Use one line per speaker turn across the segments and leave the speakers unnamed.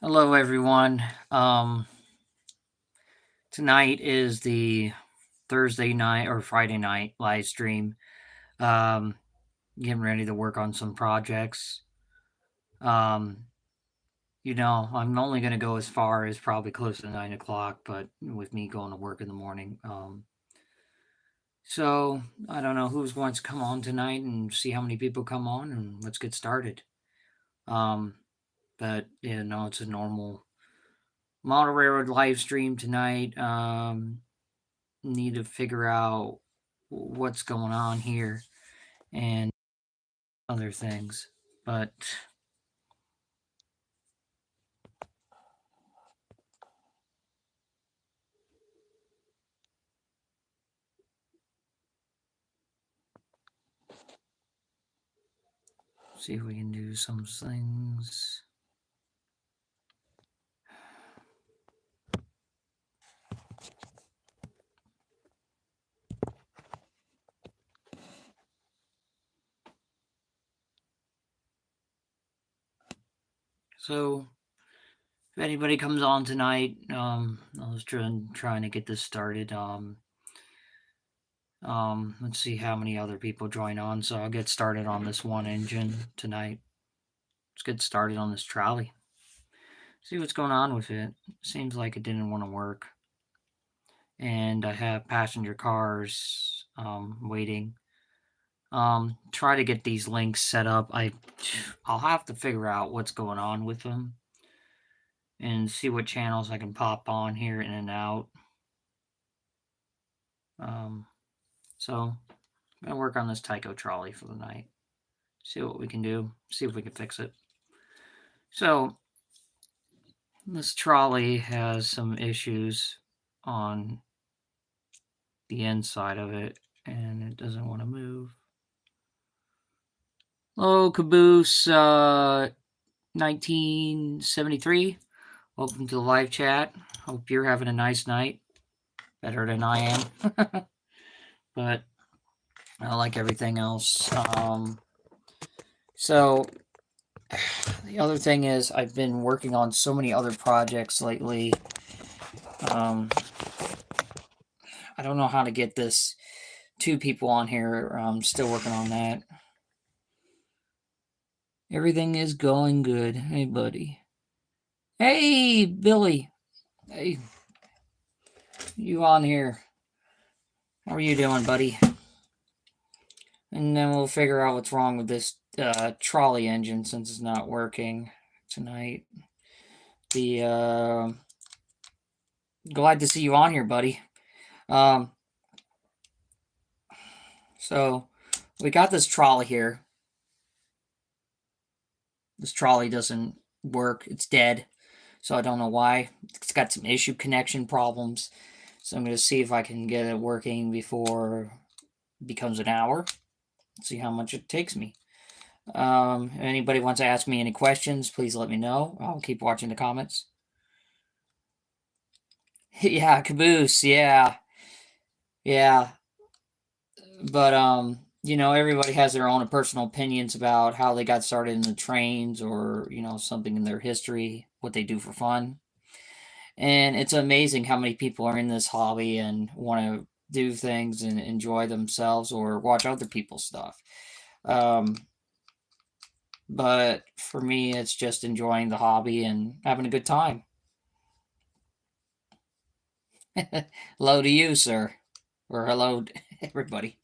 Hello, everyone. Tonight is the Thursday night or Friday night live stream. Um, Getting ready to work on some projects. Um, I'm only going to go as far as probably close to 9 o'clock, but with me going to work in the morning. So I don't know who's going to come on tonight and see how many people come on, and let's get started. Um, but it's a normal model railroad live stream tonight. Need to figure out what's going on here and other things. But see if we can do some things. So if anybody comes on tonight, I was trying to get this started. Let's see how many other people join on. So I'll get started on this one engine tonight. Let's get started on this trolley. See what's going on with it. Seems like it didn't want to work. And I have passenger cars waiting. Try to get these links set up. I'll have to figure out what's going on with them and see what channels I can pop on here in and out. So I'm gonna work on this Tyco trolley for the night. See what we can do. See if we can fix it. So this trolley has some issues on the inside of it, and it doesn't want to move. Hello, Caboose 1973. Welcome to the live chat. Hope you're having a nice night. Better than I am. But like everything else. So the other thing is I've been working on so many other projects lately. I don't know how to get this 2 people on here. I'm still working on that. Everything is going good. Hey, buddy. Hey, Billy. Hey, you on here? How are you doing, buddy? And then we'll figure out what's wrong with this trolley engine since it's not working tonight. Glad to see you on here, buddy. So we got this trolley here. This trolley doesn't work. It's dead. So I don't know why. It's got some issue connection problems. So I'm going to see if I can get it working before it becomes an hour. See how much it takes me. Anybody wants to ask me any questions, please let me know. I'll keep watching the comments. Yeah, Caboose, yeah. Yeah. But everybody has their own personal opinions about how they got started in the trains or, something in their history, what they do for fun. And it's amazing how many people are in this hobby and want to do things and enjoy themselves or watch other people's stuff. But for me, it's just enjoying the hobby and having a good time. Hello to you, sir. Or hello to everybody.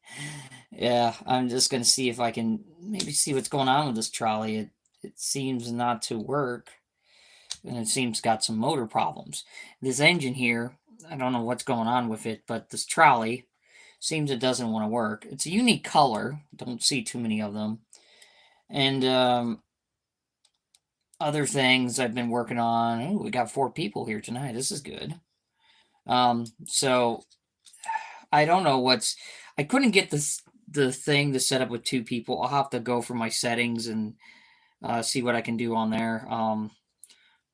Yeah, I'm just going to see if I can maybe see what's going on with this trolley. It seems not to work. And it seems got some motor problems. This engine here, I don't know what's going on with it, but this trolley seems it doesn't want to work. It's a unique color. Don't see too many of them. And other things I've been working on. Ooh, we got 4 people here tonight. This is good. So I don't know I couldn't get the thing to set up with 2 people. I'll have to go for my settings and see what I can do on there.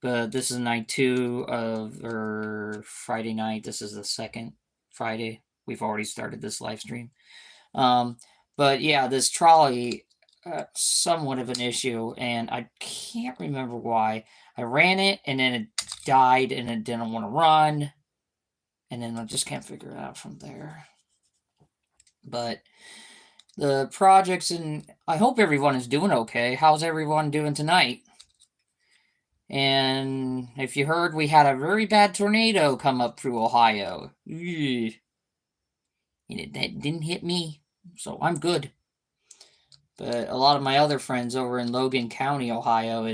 But this is night 2 or Friday night. This is the second Friday. We've already started this live stream. But yeah, this trolley, somewhat of an issue, and I can't remember why. I ran it, and then it died, and it didn't want to run, and then I just can't figure it out from there. But the projects, and I hope everyone is doing okay. How's everyone doing tonight? And if you heard, we had a very bad tornado come up through Ohio. And it didn't hit me, so I'm good. But a lot of my other friends over in Logan County, Ohio,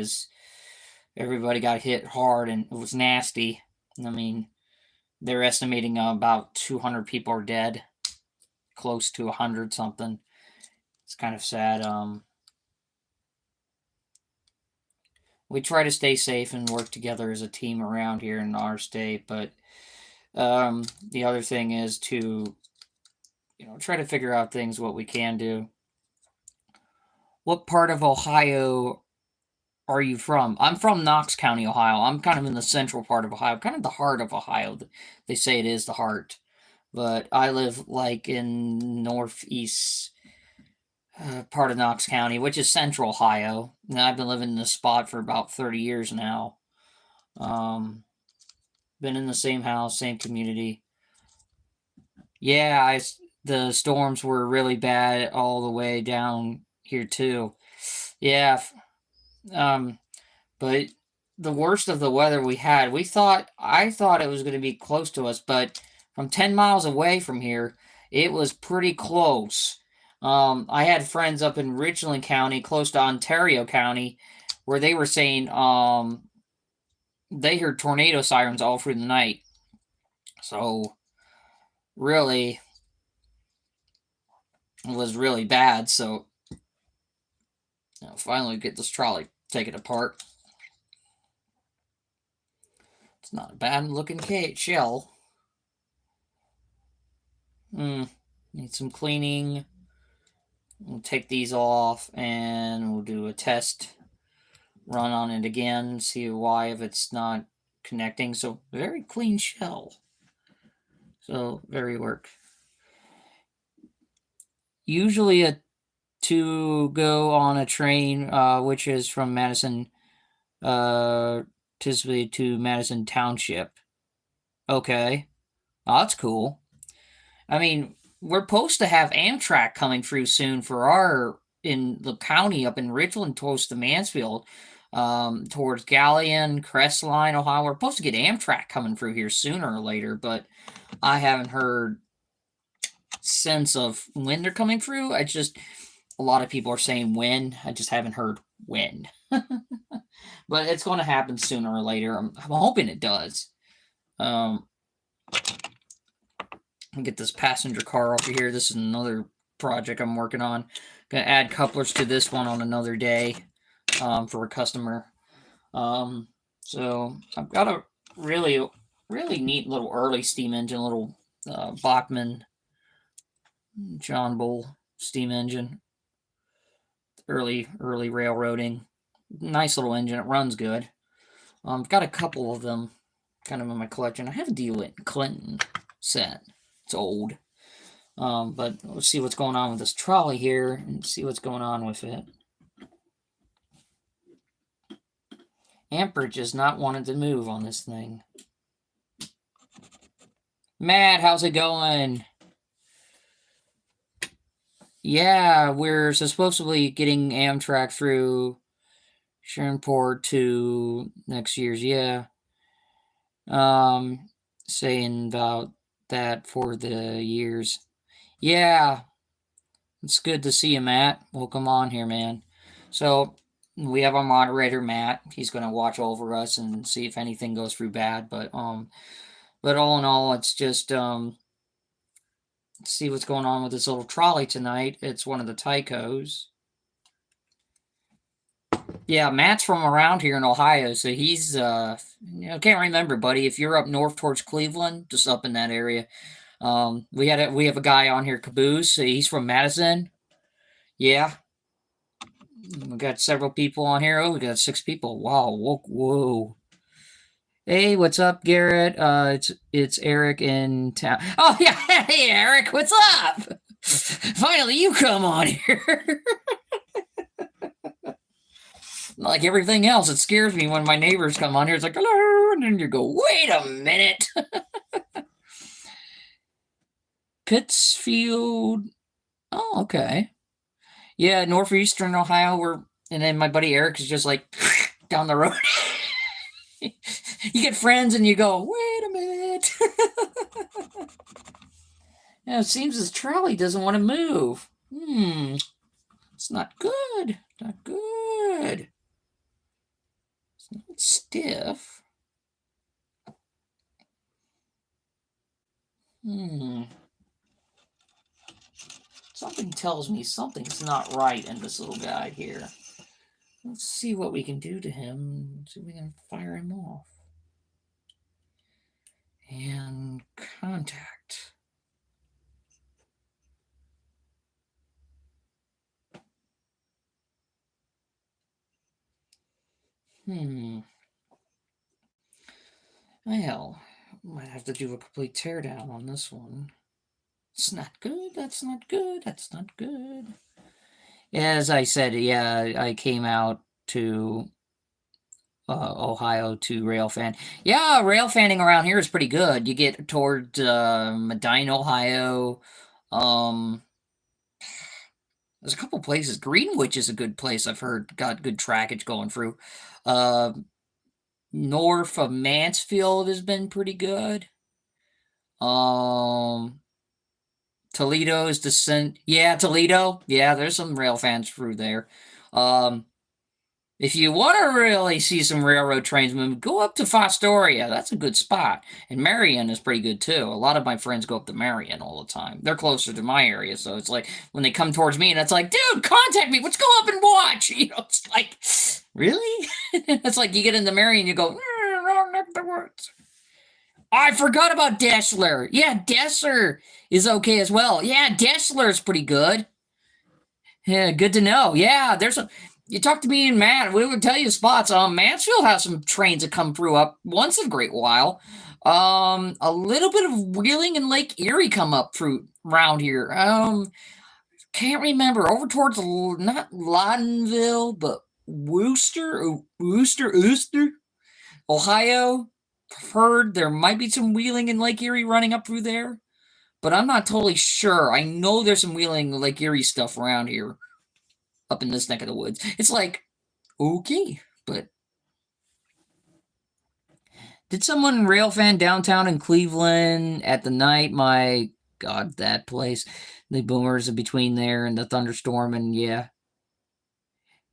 everybody got hit hard and it was nasty. I mean, they're estimating about 200 people are dead, close to 100 something. It's kind of sad. We try to stay safe and work together as a team around here in our state, but the other thing is to, try to figure out things what we can do. What part of Ohio are you from? I'm from Knox County, Ohio. I'm kind of in the central part of Ohio, kind of the heart of Ohio. They say it is the heart, but I live like in northeast part of Knox County, which is central Ohio. And I've been living in this spot for about 30 years now. Been in the same house, same community. Yeah, the storms were really bad all the way down here too. Yeah, but the worst of the weather we had, I thought it was going to be close to us, but from 10 miles away from here, it was pretty close. I had friends up in Richland County, close to Ontario County, where they were saying they heard tornado sirens all through the night. So, really, it was really bad. So, finally get this trolley taken apart. It's not a bad looking shell. Need some cleaning. We'll take these off and we'll do a test run on it again, see why if it's not connecting. So very clean shell. So very work. Usually to go on a train, which is from Madison, to Madison Township. Okay. Oh, that's cool. I mean, we're supposed to have Amtrak coming through soon for in the county up in Richland, close to Mansfield, towards Galion, Crestline, Ohio. We're supposed to get Amtrak coming through here sooner or later, but I haven't heard sense of when they're coming through. A lot of people are saying when. I just haven't heard when. But it's going to happen sooner or later. I'm hoping it does. Get this passenger car over here. This is another project I'm working on. Gonna add couplers to this one on another day for a customer. So I've got a really neat little early steam engine, little Bachmann John Bull steam engine. Early railroading. Nice little engine. It runs good. I've got a couple of them kind of in my collection. I have a DeWitt Clinton set. It's old. But let's see what's going on with this trolley here and see what's going on with it. Amperage is not wanting to move on this thing. Matt, how's it going? Yeah, we're supposedly getting Amtrak through Shreveport to next year's. Yeah. Saying about that for the years. Yeah. It's good to see you, Matt. Welcome on here, man. So we have our moderator, Matt. He's going to watch over us and see if anything goes through bad. But all in all, it's just see what's going on with this little trolley tonight. It's one of the Tycos. Yeah, Matt's from around here in Ohio, so he's I can't remember, buddy. If you're up north towards Cleveland, just up in that area. We have a guy on here, Caboose. He's from Madison. Yeah. We got several people on here. Oh, we got 6 people. Wow. Whoa. Hey, what's up, Garrett? It's Eric in town. Oh yeah, hey Eric, what's up? Finally, you come on here. Like everything else, it scares me when my neighbors come on here. It's like, hello, and then you go, wait a minute. Pittsfield. Oh, okay. Yeah, northeastern Ohio. And then my buddy Eric is just like down the road. You get friends and you go, wait a minute. Yeah, it seems this trolley doesn't want to move. It's not good. Not good. It's not stiff. Something tells me something's not right in this little guy here. Let's see what we can do to him. See if we can fire him off. And contact. Well, might have to do a complete teardown on this one. It's not good. That's not good. That's not good. As I said, yeah, I came out to Ohio to rail fan. Yeah, rail fanning around here is pretty good. You get towards Medina, Ohio. There's a couple places. Greenwich is a good place. I've heard got good trackage going through. North of Mansfield has been pretty good. Toledo's descent. Yeah, Toledo. Yeah, there's some rail fans through there. If you want to really see some railroad trains move, go up to Fostoria. That's a good spot. And Marion is pretty good too. A lot of my friends go up to Marion all the time. They're closer to my area, so it's like when they come towards me, and it's like, dude, contact me. Let's go up and watch. You know, it's like, really? It's like you get into Marion, you go, wrong neck of the woods. I forgot about Dessler. Yeah, Dessler is okay as well. Yeah, Dessler's pretty good. Yeah, good to know. Yeah, there's a. You talk to me and Matt, we would tell you spots. Mansfield has some trains that come through up once in a great while. A little bit of Wheeling and Lake Erie come up through around here. Can't remember. Over towards not Loudonville, but Wooster, Ohio. Heard there might be some Wheeling and Lake Erie running up through there, but I'm not totally sure. I know there's some Wheeling and Lake Erie stuff around here, up in this neck of the woods. It's like, okay, but did someone rail fan downtown in Cleveland at the night? My God, that place. The boomers are between there and the thunderstorm, and yeah.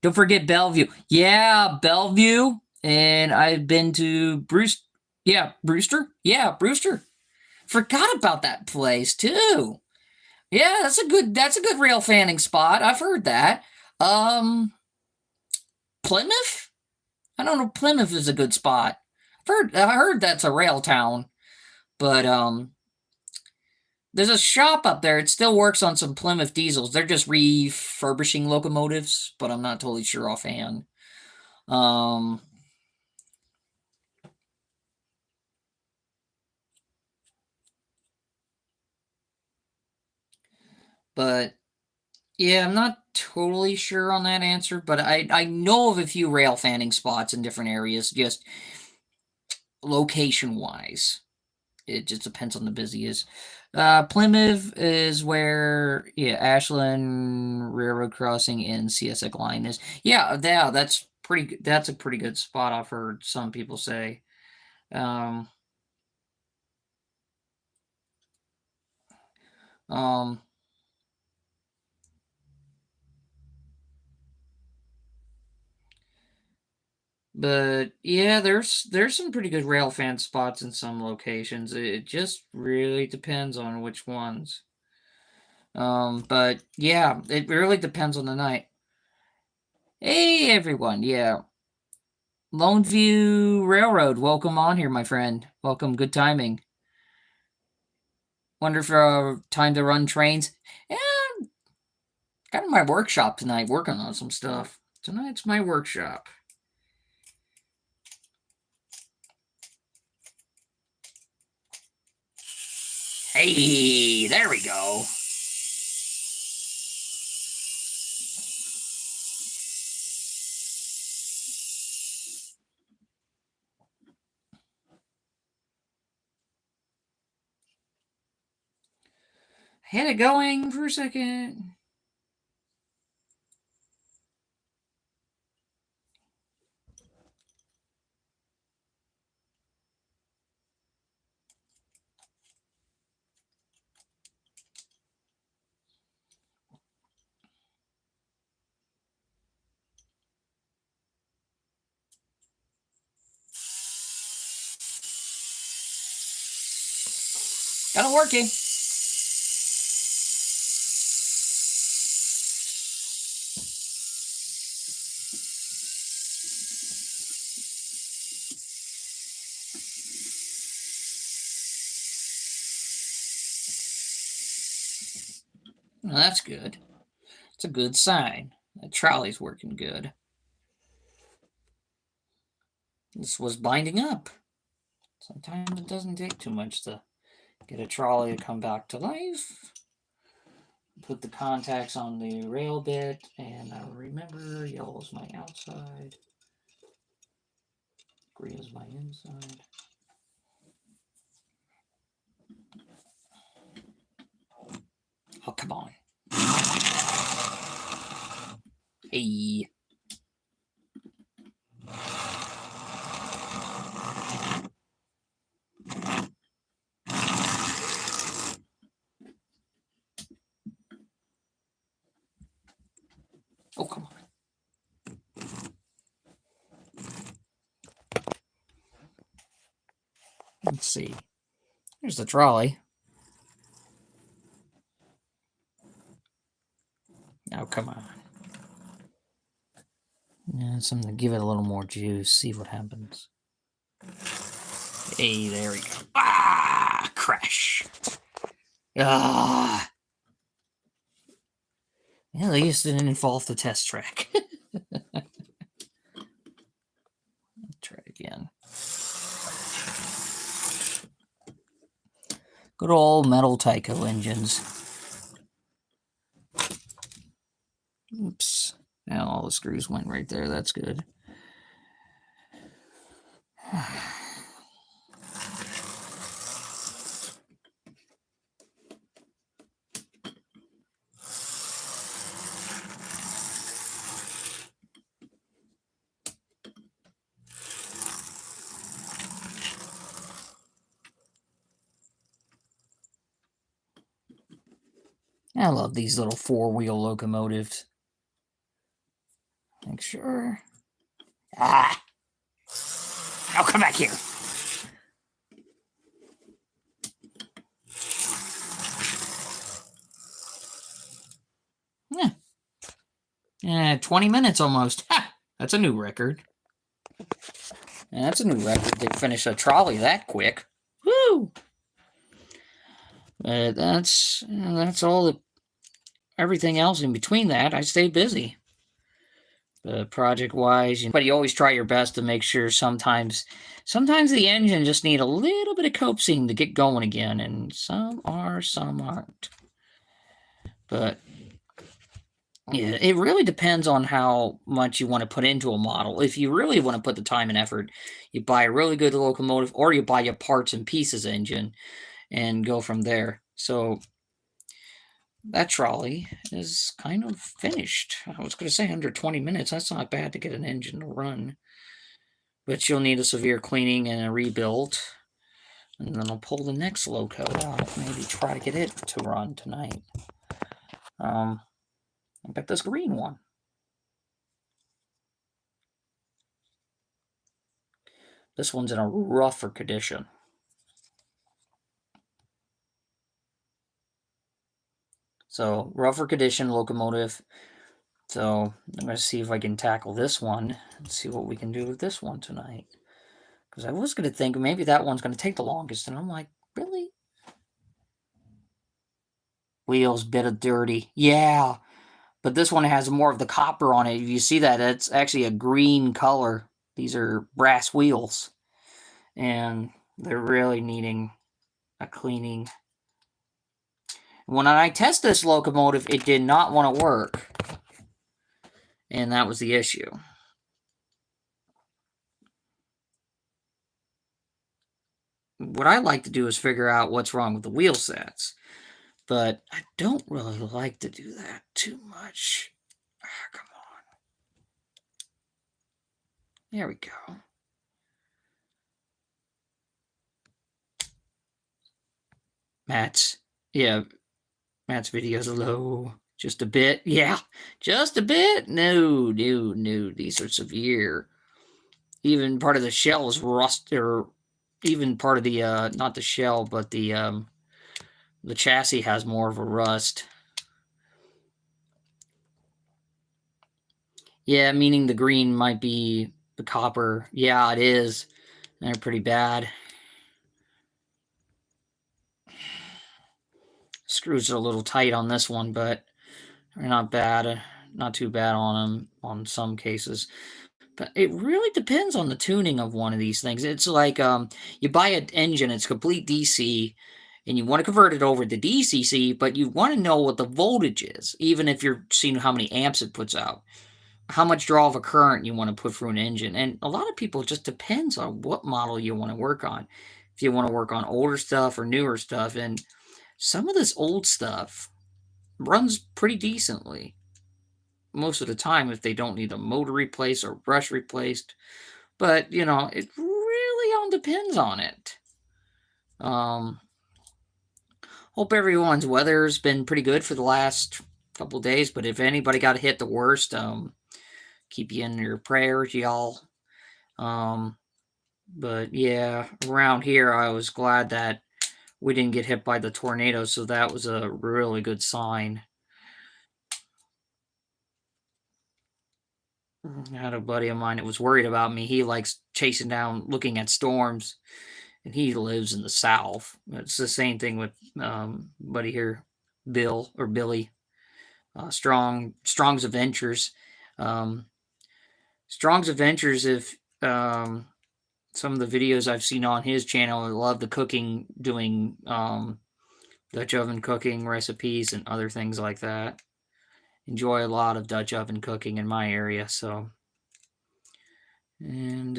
Don't forget Bellevue. Yeah, Bellevue. And I've been to Bruce. Yeah, Brewster. Yeah, Brewster. Forgot about that place too. Yeah, that's a good rail fanning spot. I've heard that. Plymouth? I don't know. Plymouth is a good spot. I heard that's a rail town, but there's a shop up there. It still works on some Plymouth diesels. They're just refurbishing locomotives, but I'm not totally sure offhand. But yeah, I'm not totally sure on that answer, but I know of a few rail fanning spots in different areas, just location wise. It just depends on the busiest. Plymouth is where Ashland Railroad Crossing and CSX line is. Yeah, that's pretty. That's a pretty good spot. I've heard some people say. Um, um, but yeah, there's some pretty good rail fan spots in some locations. It just really depends on which ones. But yeah, it really depends on the night. Hey everyone, yeah. Lone View Railroad, welcome on here, my friend. Welcome, good timing. Wonder if time to run trains. Yeah, got in my workshop tonight working on some stuff. Tonight's my workshop. Hey, there we go. Had it going for a second. Got it working. Well, that's good. It's a good sign. The trolley's working good. This was binding up. Sometimes it doesn't take too much to get a trolley to come back to life. Put the contacts on the rail bit, and I remember yellow is my outside, green is my inside. Oh, come on. Hey. Oh, come on. Let's see. Here's the trolley. Oh, come on. Yeah, something to give it a little more juice. See what happens. Hey, there we go. Ah, crash. Ah. Yeah, at least it didn't fall off the test track. Try it again. Good old metal Tyco engines. Oops. Now all the screws went right there. That's good. I love these little four-wheel locomotives. Make sure. Ah! Now come back here. Yeah. 20 minutes almost. Ha! That's a new record. Yeah, that's a new record to finish a trolley that quick. Woo! That's all the everything else in between that. I stay busy. Project wise, but you always try your best to make sure sometimes the engine just need a little bit of coaxing to get going again, and some are, some aren't. But yeah, it really depends on how much you want to put into a model. If you really want to put the time and effort, you buy a really good locomotive, or you buy a parts and pieces engine and go from there. So that trolley is kind of finished. I was going to say under 20 minutes. That's not bad to get an engine to run. But you'll need a severe cleaning and a rebuild. And then I'll pull the next loco out. Maybe try to get it to run tonight. I got this green one. This one's in a rougher condition. So, rougher condition locomotive. So, I'm going to see if I can tackle this one and see what we can do with this one tonight. Because I was going to think maybe that one's going to take the longest. And I'm like, really? Wheels, bit of dirty. Yeah. But this one has more of the copper on it. If you see that, it's actually a green color. These are brass wheels. And they're really needing a cleaning. When I test this locomotive, it did not want to work. And that was the issue. What I like to do is figure out what's wrong with the wheel sets. But I don't really like to do that too much. Come on. There we go. Matt's, yeah, Matt's videos are low. Just a bit. Yeah, just a bit. No, no, no. These are severe. Even part of the shell is rust, or even part of the, not the shell, but the chassis has more of a rust. Yeah, meaning the green might be the copper. Yeah, it is. They're pretty bad. Screws are a little tight on this one, but they're not bad. Not too bad on them on some cases. But it really depends on the tuning of one of these things. It's like you buy an engine, it's complete DC, and you want to convert it over to DCC, but you want to know what the voltage is, even if you're seeing how many amps it puts out, how much draw of a current you want to put through an engine. And a lot of people, it just depends on what model you want to work on. If you want to work on older stuff or newer stuff, and some of this old stuff runs pretty decently most of the time if they don't need a motor replaced or brush replaced. But, it really all depends on it. Hope everyone's weather's been pretty good for the last couple days, but if anybody got hit the worst, keep you in your prayers, y'all. But yeah, around here, I was glad that we didn't get hit by the tornado, so that was a really good sign. I had a buddy of mine that was worried about me. He likes chasing down, looking at storms, and he lives in the South. It's the same thing with buddy here, Bill or Billy, Strong's Adventures. Um, Strong's Adventures. If some of the videos I've seen on his channel, I love the cooking, doing Dutch oven cooking recipes and other things like that. Enjoy a lot of Dutch oven cooking in my area, so. And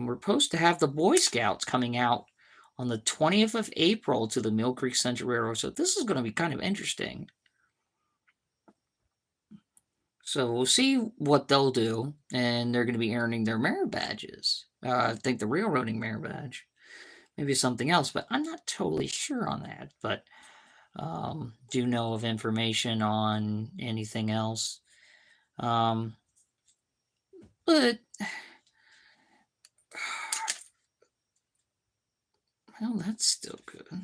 we're supposed to have the Boy Scouts coming out on the 20th of April to the Mill Creek Central Railroad. So this is going to be kind of interesting. So we'll see what they'll do. And they're going to be earning their merit badges. I think the railroading merit badge. Maybe something else, but I'm not totally sure on that. But do you know of information on anything else? But well, that's still good. The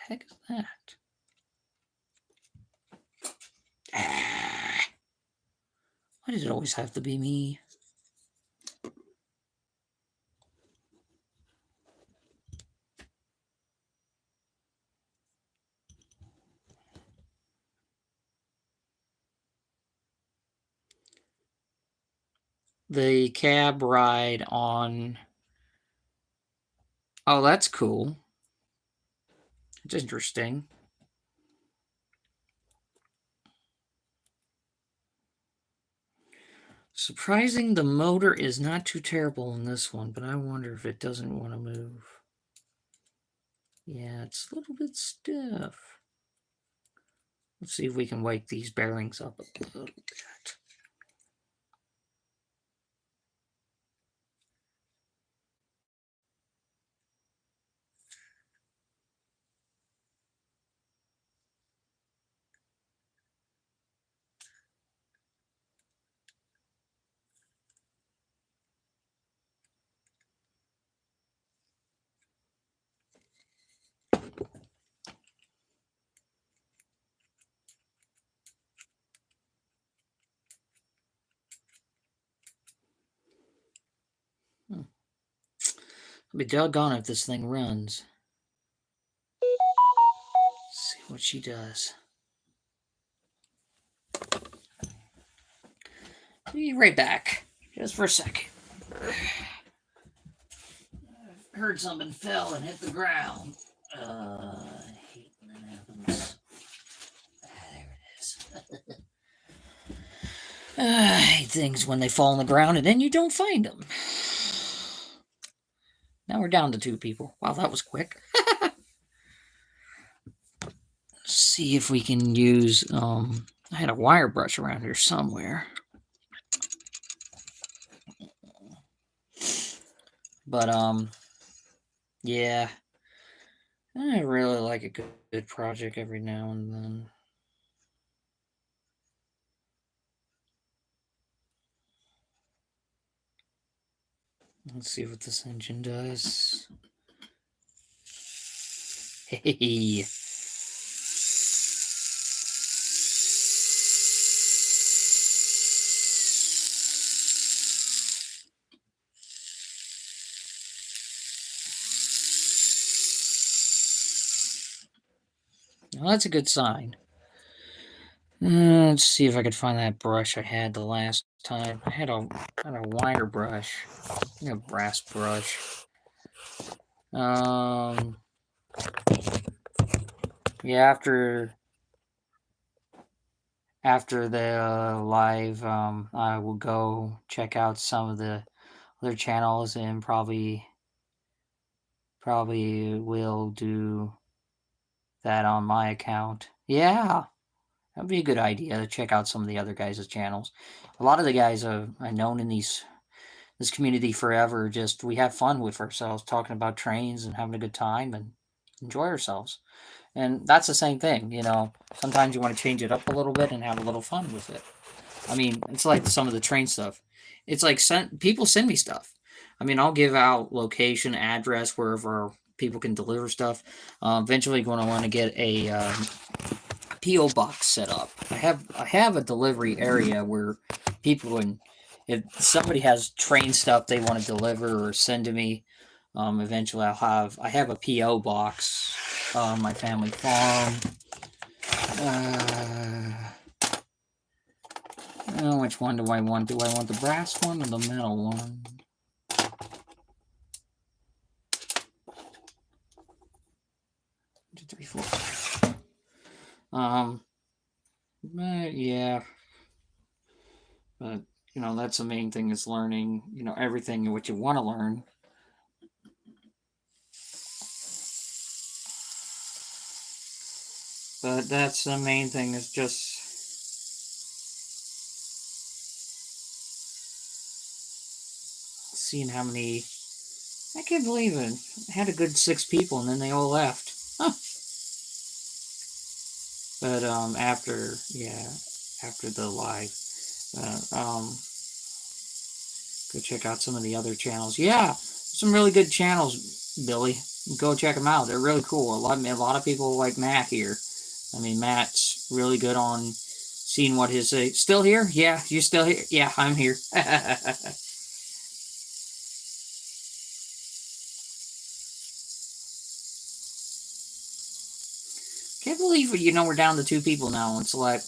heck is that? Why does it always have to be me? The cab ride on. Oh, that's cool. It's interesting. Surprising, the motor is not too terrible in this one, but I wonder if it doesn't want to move. Yeah, it's a little bit stiff. Let's see if we can wake these bearings up a little bit. I'll be doggone if this thing runs. Let's see what she does. Be right back. Just for a second. I heard something fell and hit the ground. I hate when that happens. There it is. I hate things when they fall on the ground and then you don't find them. Now we're down to 2 people. Wow, that was quick. See if we can use, I had a wire brush around here somewhere. But, yeah. I really like a good project every now and then. Let's see what this engine does. Hey. Well, that's a good sign. Let's see if I could find that brush I had the last time. I had a wire brush, a brass brush. Yeah, after the live, I will go check out some of the other channels and probably will do that on my account. Yeah, that'd be a good idea to check out some of the other guys' channels. A lot of the guys I've known in this community forever. Just we have fun with ourselves, talking about trains and having a good time and enjoy ourselves. And that's the same thing, Sometimes you want to change it up a little bit and have a little fun with it. I mean, it's like some of the train stuff. It's like people send me stuff. I mean, I'll give out location, address, wherever people can deliver stuff. Eventually, going to want to get a PO box set up. I have a delivery area where people can, if somebody has train stuff they want to deliver or send to me, eventually I have a PO box on my family farm. Which one do I want? Do I want the brass one or the metal one? Two, three, four. Yeah. But, that's the main thing is learning, everything what you want to learn. But that's the main thing is just seeing how many. I can't believe it. I had a good 6 people and then they all left. Huh. But after the live, go check out some of the other channels. Yeah, some really good channels, Billy. Go check them out. They're really cool. A lot of people like Matt here. I mean, Matt's really good on seeing what his still here. Yeah, you still here? Yeah, I'm here. Can't believe we're down to 2 people now. It's like,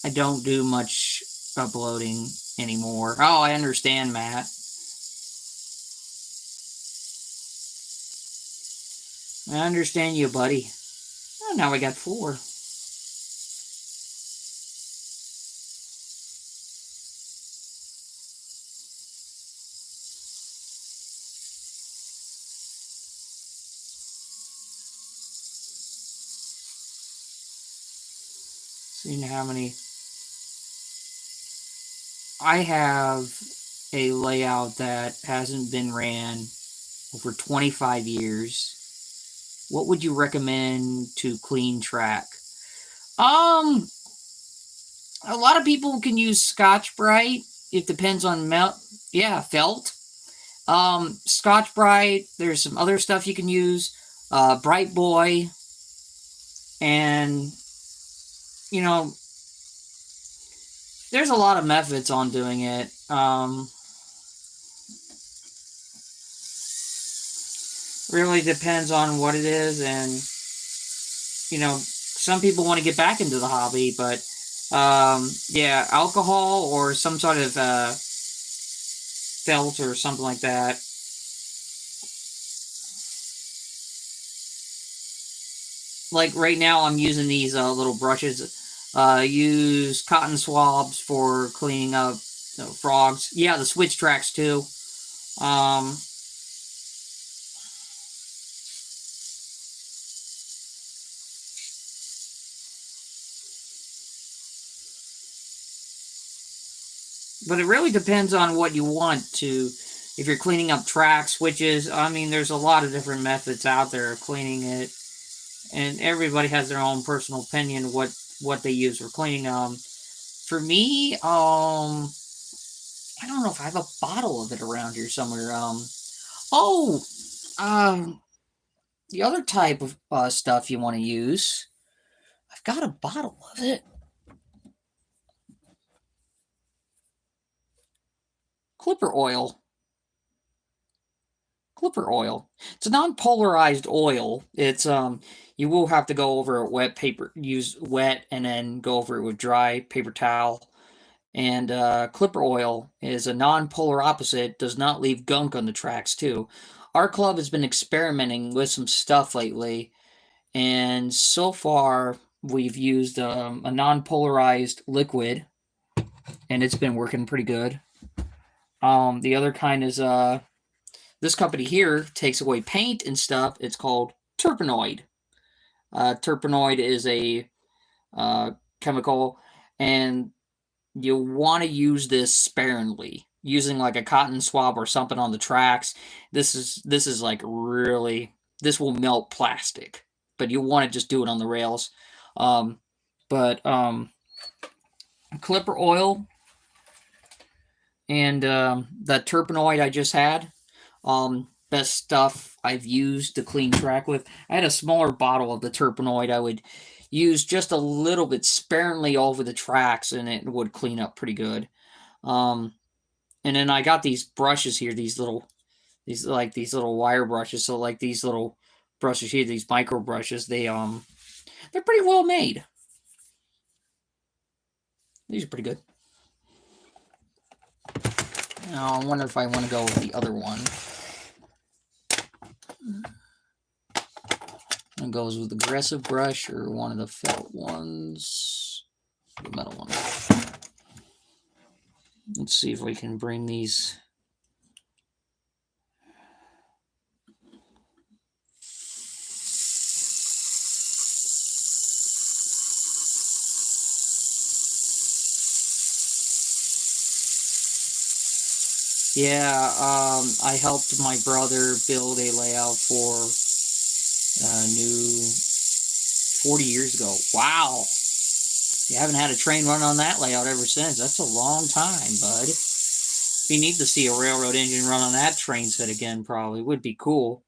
I don't do much uploading anymore. Oh, I understand, Matt. I understand you, buddy. Oh, now we got 4. Seeing how many. I have a layout that hasn't been ran over 25 years. What would you recommend to clean track? A lot of people can use Scotch-Brite. It depends on felt. Scotch-Brite. There's some other stuff you can use. Bright Boy. And, there's a lot of methods on doing it. Really depends on what it is, and some people want to get back into the hobby, but alcohol or some sort of felt or something like that. Like right now, I'm using these little brushes. Use cotton swabs for cleaning up So frogs. Yeah, the switch tracks too. Um, but it really depends on what you want to. If you're cleaning up tracks, switches, I mean, there's a lot of different methods out there of cleaning it, and everybody has their own personal opinion what they use for cleaning. For me, I don't know if I have a bottle of it around here somewhere. Oh, um, the other type of stuff you want to use, I've got a bottle of it. Clipper oil. Clipper oil. It's a non-polarized oil. It's you will have to go over it wet paper, use wet, and then go over it with dry paper towel. And clipper oil is a non-polar opposite. Does not leave gunk on the tracks too. Our club has been experimenting with some stuff lately, and so far we've used a non-polarized liquid, and it's been working pretty good. The other kind is this company here takes away paint and stuff. It's called terpenoid. Terpenoid is a chemical, and you want to use this sparingly, using like a cotton swab or something on the tracks. This is like really, this will melt plastic, but you want to just do it on the rails. But clipper oil and that terpenoid I just had, best stuff I've used to clean track with. I had a smaller bottle of the terpenoid. I would use just a little bit sparingly over the tracks, and it would clean up pretty good. Um, and then I got these brushes here, these little wire brushes. So like these little brushes here, these micro brushes, they're pretty well made. These are pretty good. Now I wonder if I want to go with the other one. It goes with aggressive brush or one of the felt ones, the metal one. Let's see if we can bring these. Yeah, I helped my brother build a layout for a new 40 years ago. Wow. You haven't had a train run on that layout ever since. That's a long time, bud. We need to see a railroad engine run on that train set again, probably. Would be cool.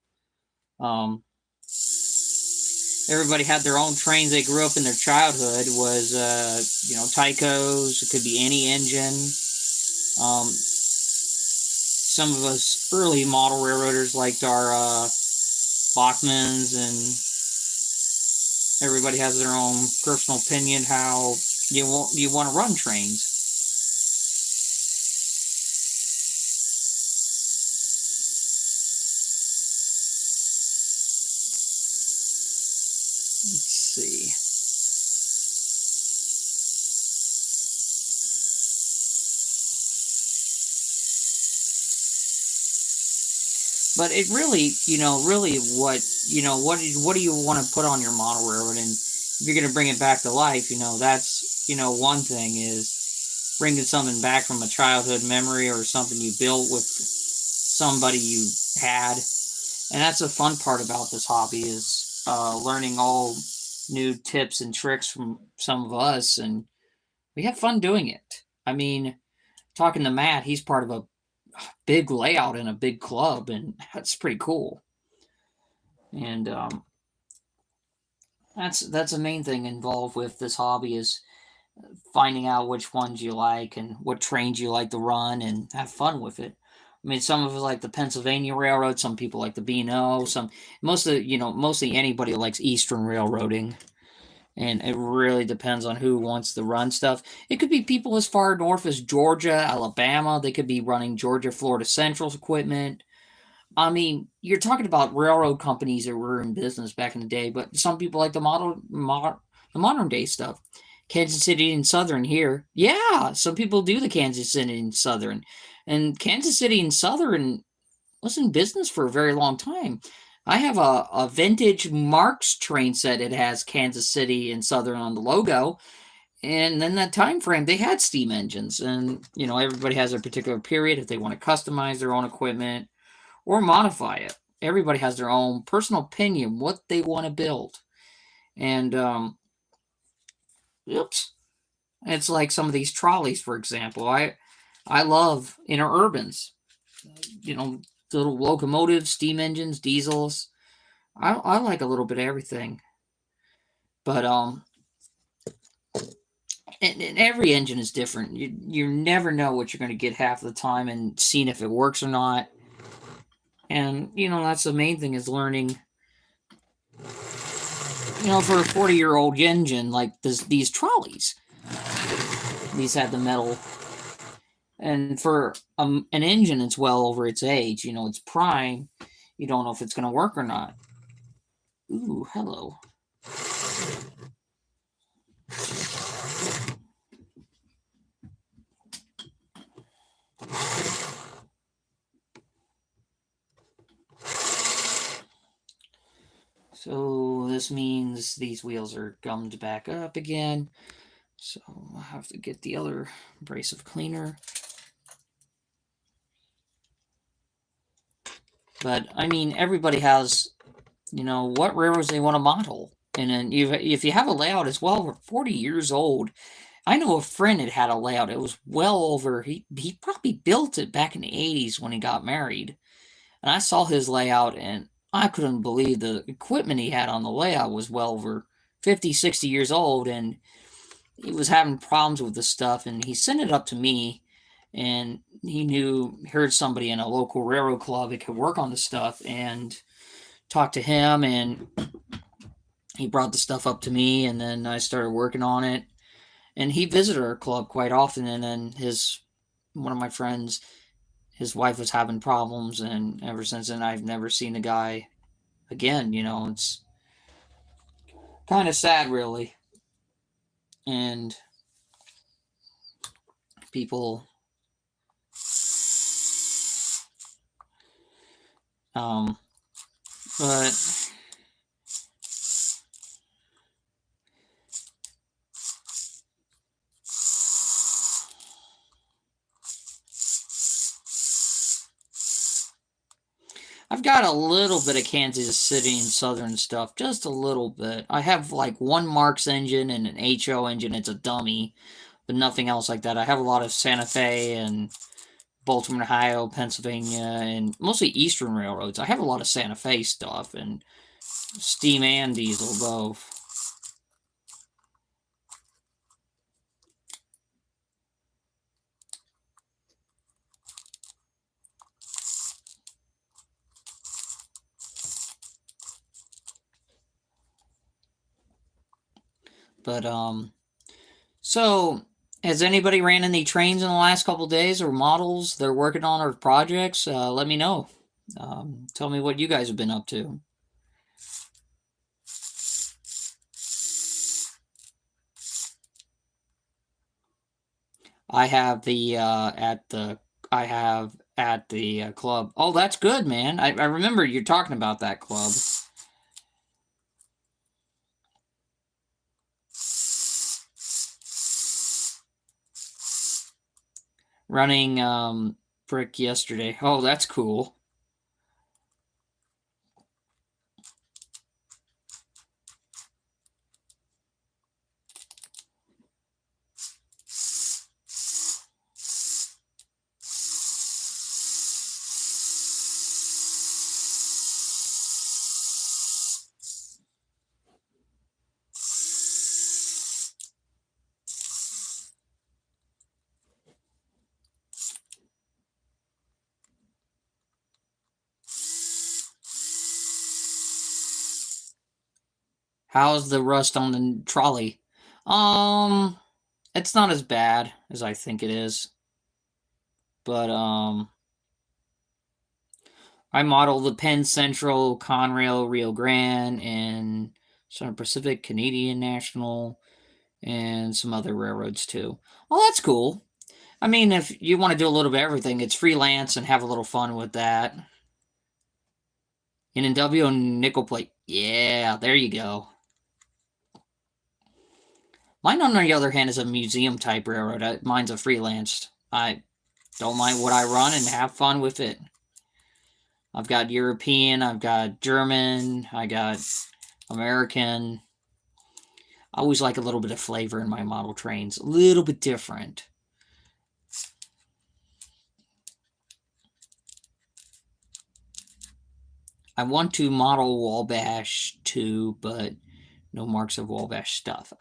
Everybody had their own trains they grew up in their childhood. Was, Tycos. It could be any engine. Some of us early model railroaders liked our Bachmans, and everybody has their own personal opinion how you want to run trains. Let's see. But it really, what do you want to put on your model railroad? And if you're going to bring it back to life, that's, one thing is bringing something back from a childhood memory or something you built with somebody you had. And that's the fun part about this hobby is learning all new tips and tricks from some of us, and we have fun doing it. I mean, talking to Matt, he's part of a big layout in a big club, and that's pretty cool. And that's the main thing involved with this hobby is finding out which ones you like and what trains you like to run and have fun with it. I mean, some of us like the Pennsylvania Railroad. Some people like the B&O. Mostly anybody likes Eastern railroading, and it really depends on who wants to run stuff. It could be people as far north as Georgia, Alabama. They could be running Georgia, Florida Central's equipment. I mean, you're talking about railroad companies that were in business back in the day, but some people like the modern day stuff. Kansas City and Southern here. Yeah, some people do the Kansas City and Southern. And Kansas City and Southern was in business for a very long time. I have a vintage Marks train set. It has Kansas City and Southern on the logo. And in that time frame, they had steam engines. And, everybody has a particular period if they want to customize their own equipment or modify it. Everybody has their own personal opinion, what they want to build. And, oops. It's like some of these trolleys, for example. I love interurbans. You know, little locomotives, steam engines, diesels. I like a little bit of everything. But and every engine is different. You never know what you're going to get half the time and seeing if it works or not. And that's the main thing is learning. For a 40-year-old engine like these trolleys, these had the metal. And for an engine, it's well over its age. It's prime. You don't know if it's going to work or not. Ooh, hello. So this means these wheels are gummed back up again. So I'll have to get the other abrasive cleaner. But I mean, everybody has, what railroads they want to model. And then if you have a layout as well over 40 years old, I know a friend had a layout. It was well over, he probably built it back in the 80s when he got married. And I saw his layout and I couldn't believe the equipment he had on the layout was well over 50, 60 years old. And he was having problems with the stuff. And he sent it up to me. And he heard somebody in a local railroad club that could work on the stuff and talked to him. And he brought the stuff up to me. And then I started working on it. And he visited our club quite often. And then one of my friends, his wife was having problems, and ever since then, I've never seen the guy again. It's kind of sad, really. And people, but I've got a little bit of Kansas City and Southern stuff, just a little bit. I have like one Marks engine and an HO engine. It's a dummy, but nothing else like that. I have a lot of Santa Fe and Baltimore, Ohio, Pennsylvania, and mostly Eastern railroads. I have a lot of Santa Fe stuff and steam and diesel both. But so has anybody ran any trains in the last couple days or models they're working on or projects? Let me know. Tell me what you guys have been up to. I have at the club. Oh, that's good, man. I remember you're talking about that club. Running brick yesterday. Oh, that's cool. How's the rust on the trolley? It's not as bad as I think it is. But I modeled the Penn Central, Conrail, Rio Grande, and Southern Pacific, Canadian National, and some other railroads too. Well, that's cool. I mean, if you want to do a little bit of everything, it's freelance and have a little fun with that. N&W and nickel plate. Yeah, there you go. Mine, on the other hand, is a museum type railroad. Mine's a freelance. I don't mind what I run and have fun with it. I've got European, I've got German, I got American. I always like a little bit of flavor in my model trains. A little bit different. I want to model Wabash too, but no marks of Wabash stuff.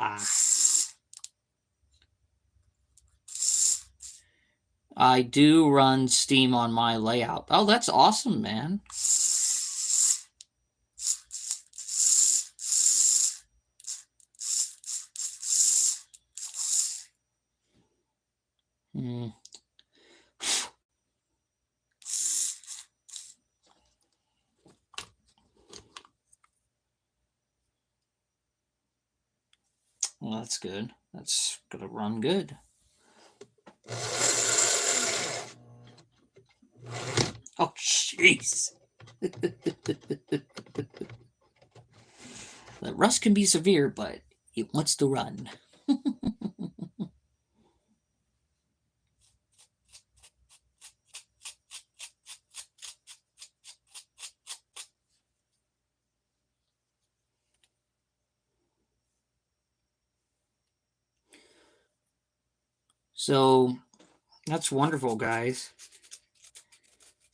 I do run Steam on my layout. Oh, that's awesome, man. Hmm. Well, that's good. That's gonna run good. Oh, jeez. The rust can be severe, but it wants to run. So, that's wonderful, guys.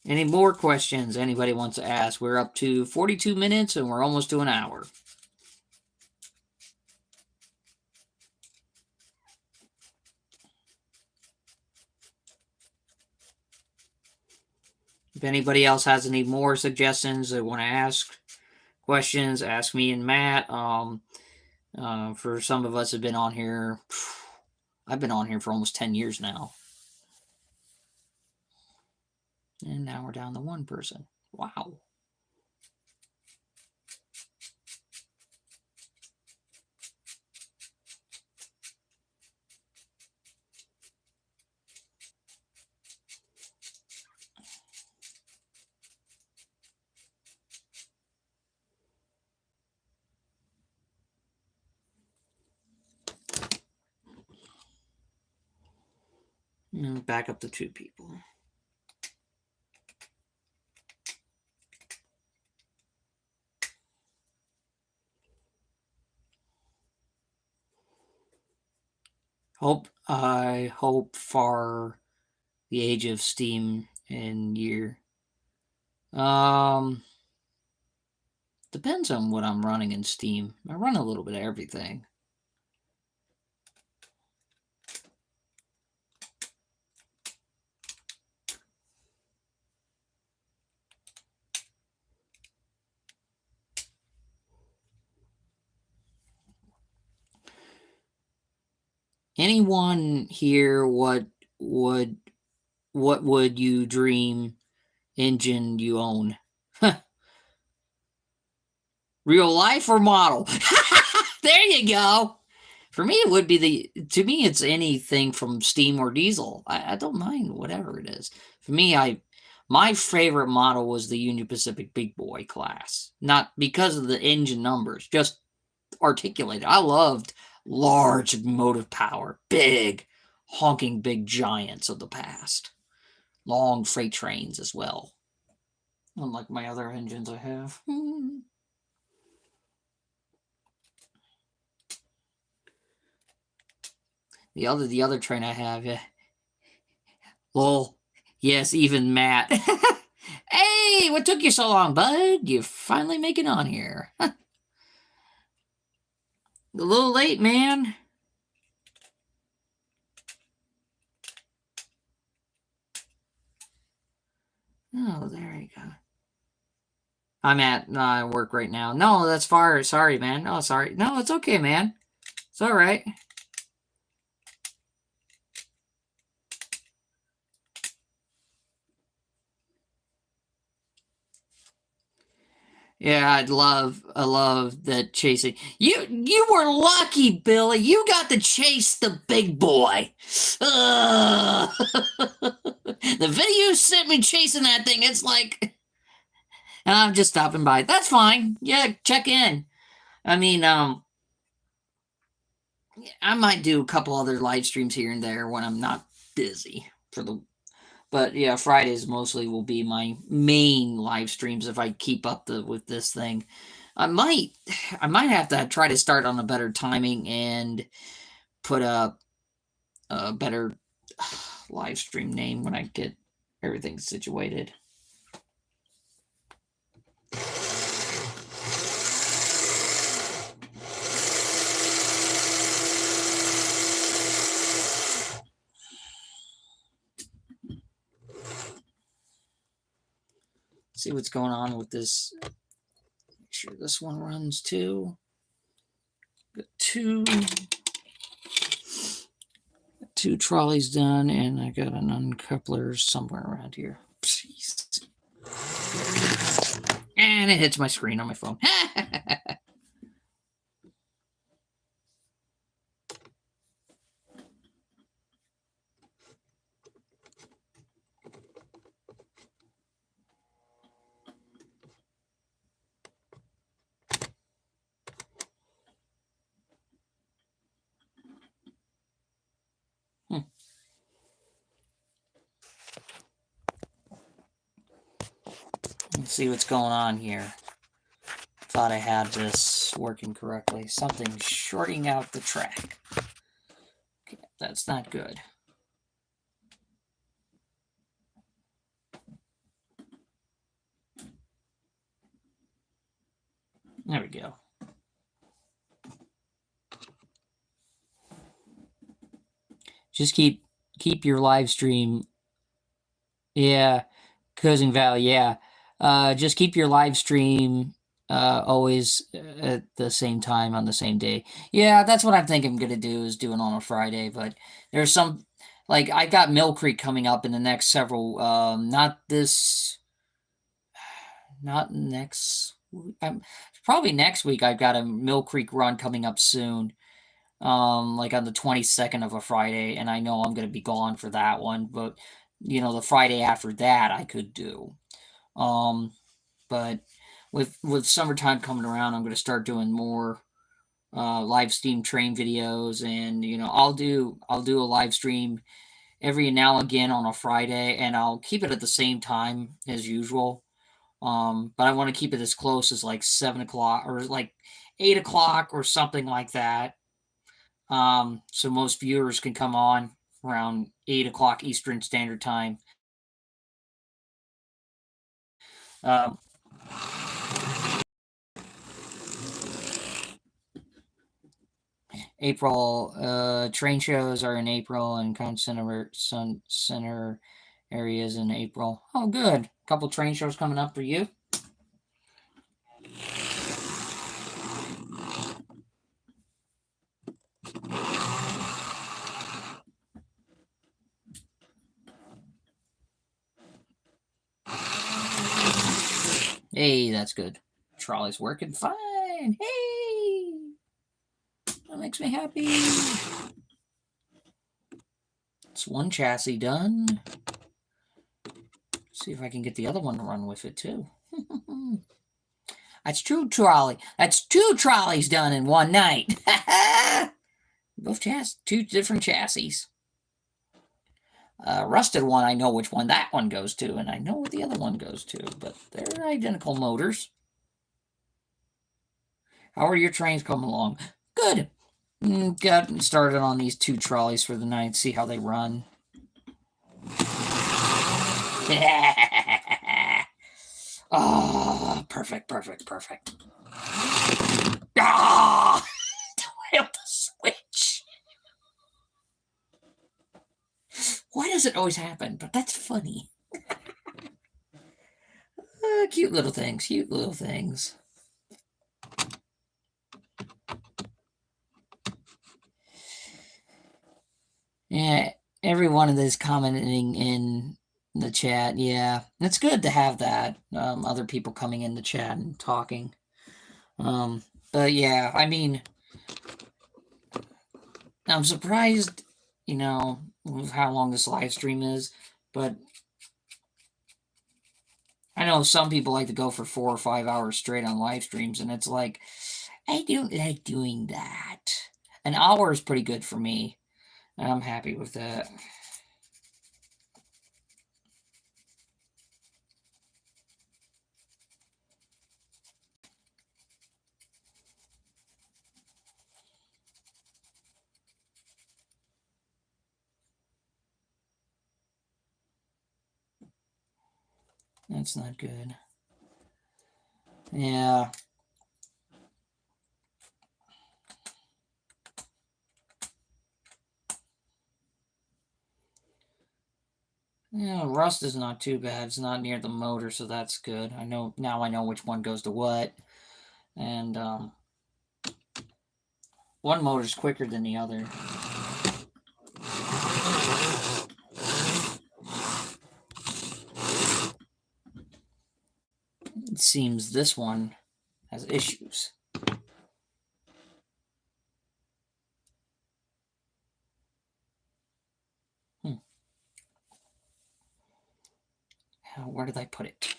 Any more questions anybody wants to ask? We're up to 42 minutes and we're almost to an hour. If anybody else has any more suggestions they want to ask questions, ask me and Matt. For some of us have been on here, I've been on here for almost 10 years now. And now we're down to one person. Wow. Back up to 2 people. I hope for the age of Steam in year. Depends on what I'm running in Steam. I run a little bit of everything. Anyone here, what would you dream engine you own? Real life or model? There you go. For me, it would be to me, it's anything from steam or diesel. I don't mind whatever it is. For me, my favorite model was the Union Pacific Big Boy class. Not because of the engine numbers, just articulated. I loved large motive power, big, honking big giants of the past. Long freight trains as well. Unlike my other engines I have. The other train I have, yeah. Lol. Yes, even Matt. Hey, what took you so long, bud? You finally make it on here. A little late, man. Oh, there you go. I'm at work right now. No, that's far. Sorry, man. Oh, sorry. No, it's okay, man. It's all right. Yeah, I love that chasing. You were lucky, Billy. You got to chase the big boy. Ugh. The video you sent me chasing that thing, it's like I'm just stopping by. That's fine. Yeah, check in. I mean, I might do a couple other live streams here and there when I'm not busy for the but yeah, Fridays mostly will be my main live streams if I keep up with this thing. I might I might have to try to start on a better timing and put a better live stream name when I get everything situated. See what's going on with this. Make sure this one runs too. Got two trolleys done, and I got an uncoupler somewhere around here. Jeez. And it hits my screen on my phone. Let's see what's going on here. Thought I had this working correctly. Something's shorting out the track. Okay, that's not good. There we go. Just keep your live stream. Yeah, Kokosing Valley. Yeah, just keep your live stream always at the same time on the same day. Yeah, that's what I'm thinking I'm gonna do is do it on a Friday. But there's some like I got Mill Creek coming up in the next several. Not next. Probably next week. I've got a Mill Creek run coming up soon. Like on the 22nd of a Friday, and I know I'm going to be gone for that one. But the Friday after that, I could do. But with summertime coming around, I'm going to start doing more live stream train videos, and I'll do a live stream every now and again on a Friday, and I'll keep it at the same time as usual. But I want to keep it as close as like 7 o'clock or like 8 o'clock or something like that. So most viewers can come on around 8 o'clock Eastern Standard Time. Um, April train shows are in April, and Sun Center areas in April. Oh, good. A couple train shows coming up for you. Hey, that's good. Trolley's working fine. Hey, that makes me happy. It's one chassis done. See if I can get the other one to run with it too. That's two trolley. That's two trolleys done in one night. Both two different chassis. Rusted one, I know which one that one goes to, and I know what the other one goes to, but they're identical motors. How are your trains coming along? Good. Got started on these two trolleys for the night, see how they run. Oh, perfect. Ah! I have to switch. Why does it always happen? But that's funny. Cute little things. Yeah, every one of those commenting in the chat. Yeah, it's good to have that. Other people coming in the chat and talking. Um, but yeah, I mean, I'm surprised, with how long this live stream is, but I know some people like to go for 4 or 5 hours straight on live streams, and it's like, I don't like doing that. An hour is pretty good for me. I'm happy with that. That's not good. Yeah. Yeah, rust is not too bad. It's not near the motor, so that's good. I know which one goes to what. And one motor's quicker than the other. It seems this one has issues. Where did I put it?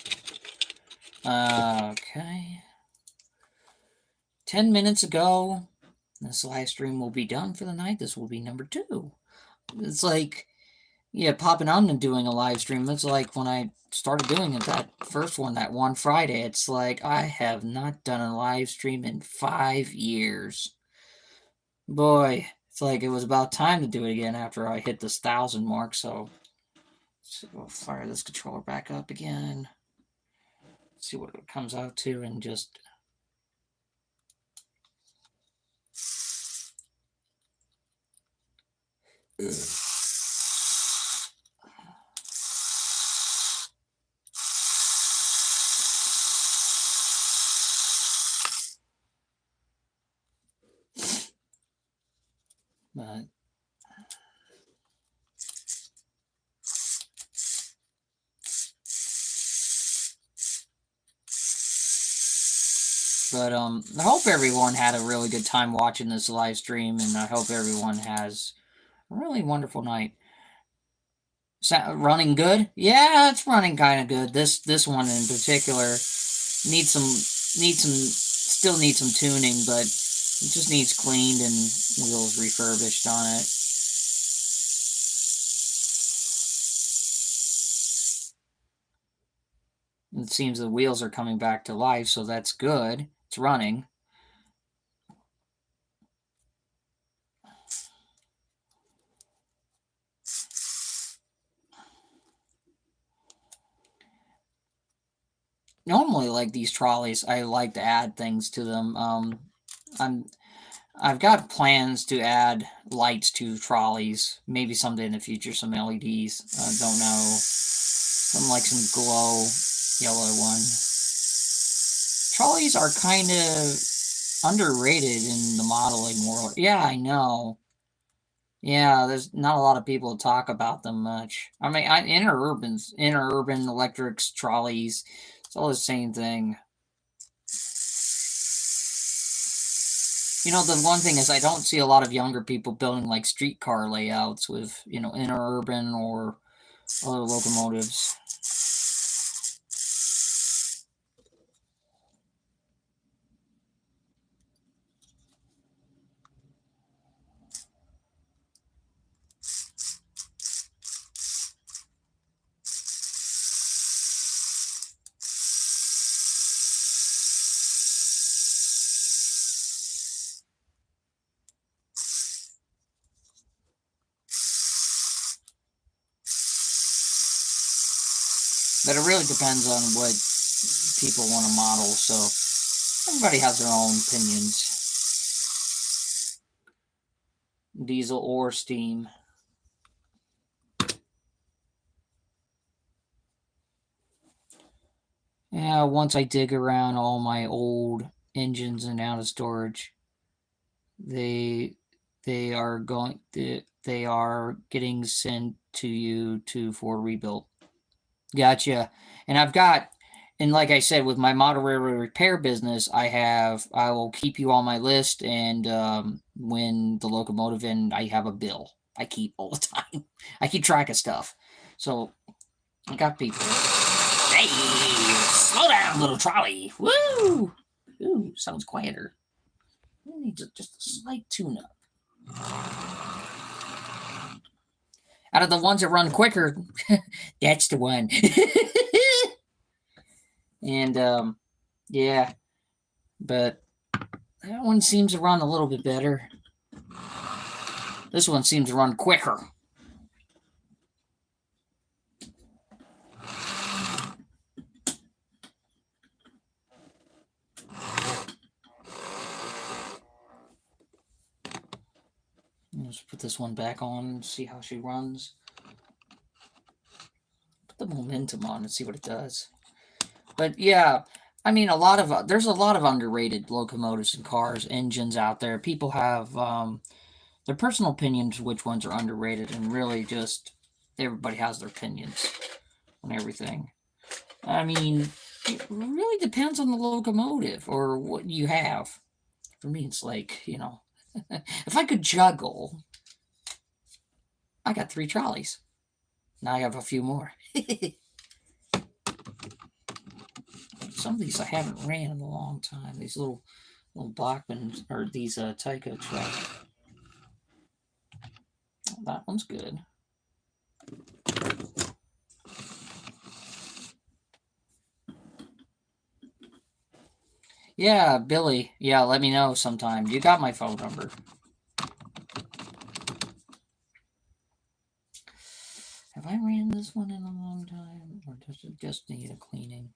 Okay. 10 minutes ago, this live stream will be done for the night. This will be number 2. It's like, yeah, popping on and doing a live stream. It's like when I started doing it, that first one, that one Friday, it's like I have not done a live stream in 5 years. Boy, it's like it was about time to do it again after I hit this 1,000 mark. So we'll fire this controller back up again. See what it comes out to, and just but I hope everyone had a really good time watching this live stream, and I hope everyone has a really wonderful night. Running good? Yeah, it's running kind of good. This one in particular still needs some tuning, but it just needs cleaned and wheels refurbished on it. It seems the wheels are coming back to life, so that's good. It's running. Normally, like these trolleys, I like to add things to them. I've got plans to add lights to trolleys. Maybe someday in the future, some LEDs. Don't know. Some glow yellow one. Trolleys are kind of underrated in the modeling world. Yeah, I know. Yeah, there's not a lot of people talk about them much. I mean, interurban electrics, trolleys, it's all the same thing. The one thing is I don't see a lot of younger people building like streetcar layouts with, interurban or other locomotives. But it really depends on what people want to model, so everybody has their own opinions. Diesel or steam. Yeah, once I dig around all my old engines and out of storage, they are getting sent to you for rebuilt. Gotcha. And and like I said, with my model railroad repair business, I will keep you on my list. And when the locomotive and I have a bill, I keep all the time. I keep track of stuff. So I got people. Hey, slow down, little trolley. Woo! Ooh, sounds quieter. It needs just a slight tune-up. Out of the ones that run quicker, that's the one. And yeah, but that one seems to run a little bit better. This one seems to run quicker. Let's put this one back on and see how she runs. Put the momentum on and see what it does. But yeah, I mean, there's a lot of underrated locomotives and cars, engines out there. People have their personal opinions which ones are underrated, and really just everybody has their opinions on everything. I mean, it really depends on the locomotive or what you have. For me, it's like, if I could juggle, I got 3 trolleys. Now I have a few more. Some of these I haven't ran in a long time. These little Bachmans, or these Tyco trucks. That one's good. Yeah, Billy. Yeah, let me know sometime. You got my phone number. Have I ran this one in a long time? Or does it just need a cleaning?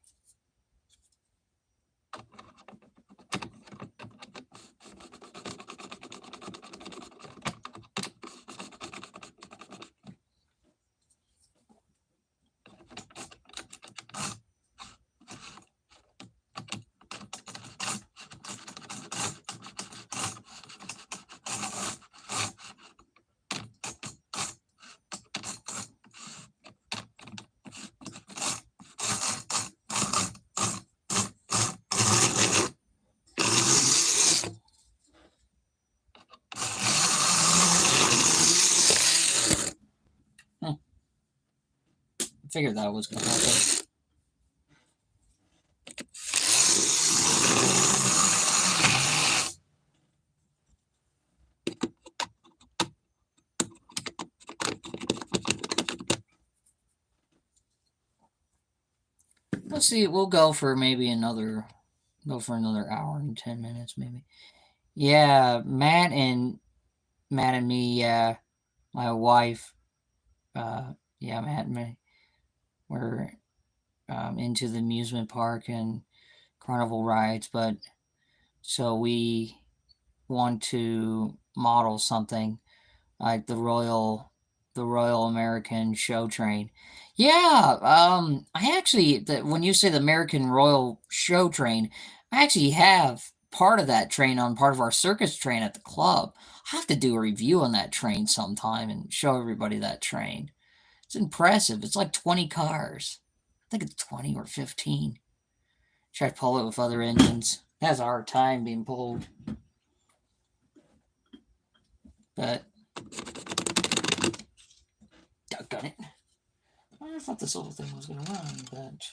Figured that was going to happen. Let's see. We'll go for another hour and 10 minutes, maybe. Yeah, Matt and me. Yeah, my wife. Yeah, Matt and me. We're into the amusement park and carnival rides, but so we want to model something like the Royal American Show Train. Yeah, I actually when you say the American Royal Show Train, I actually have part of that train on part of our circus train at the club. I have to do a review on that train sometime and show everybody that train. It's impressive. It's like 20 cars. I think it's 20 or 15. Try to pull it with other engines. It has a hard time being pulled. But doggone it. I thought this little thing was going to run, but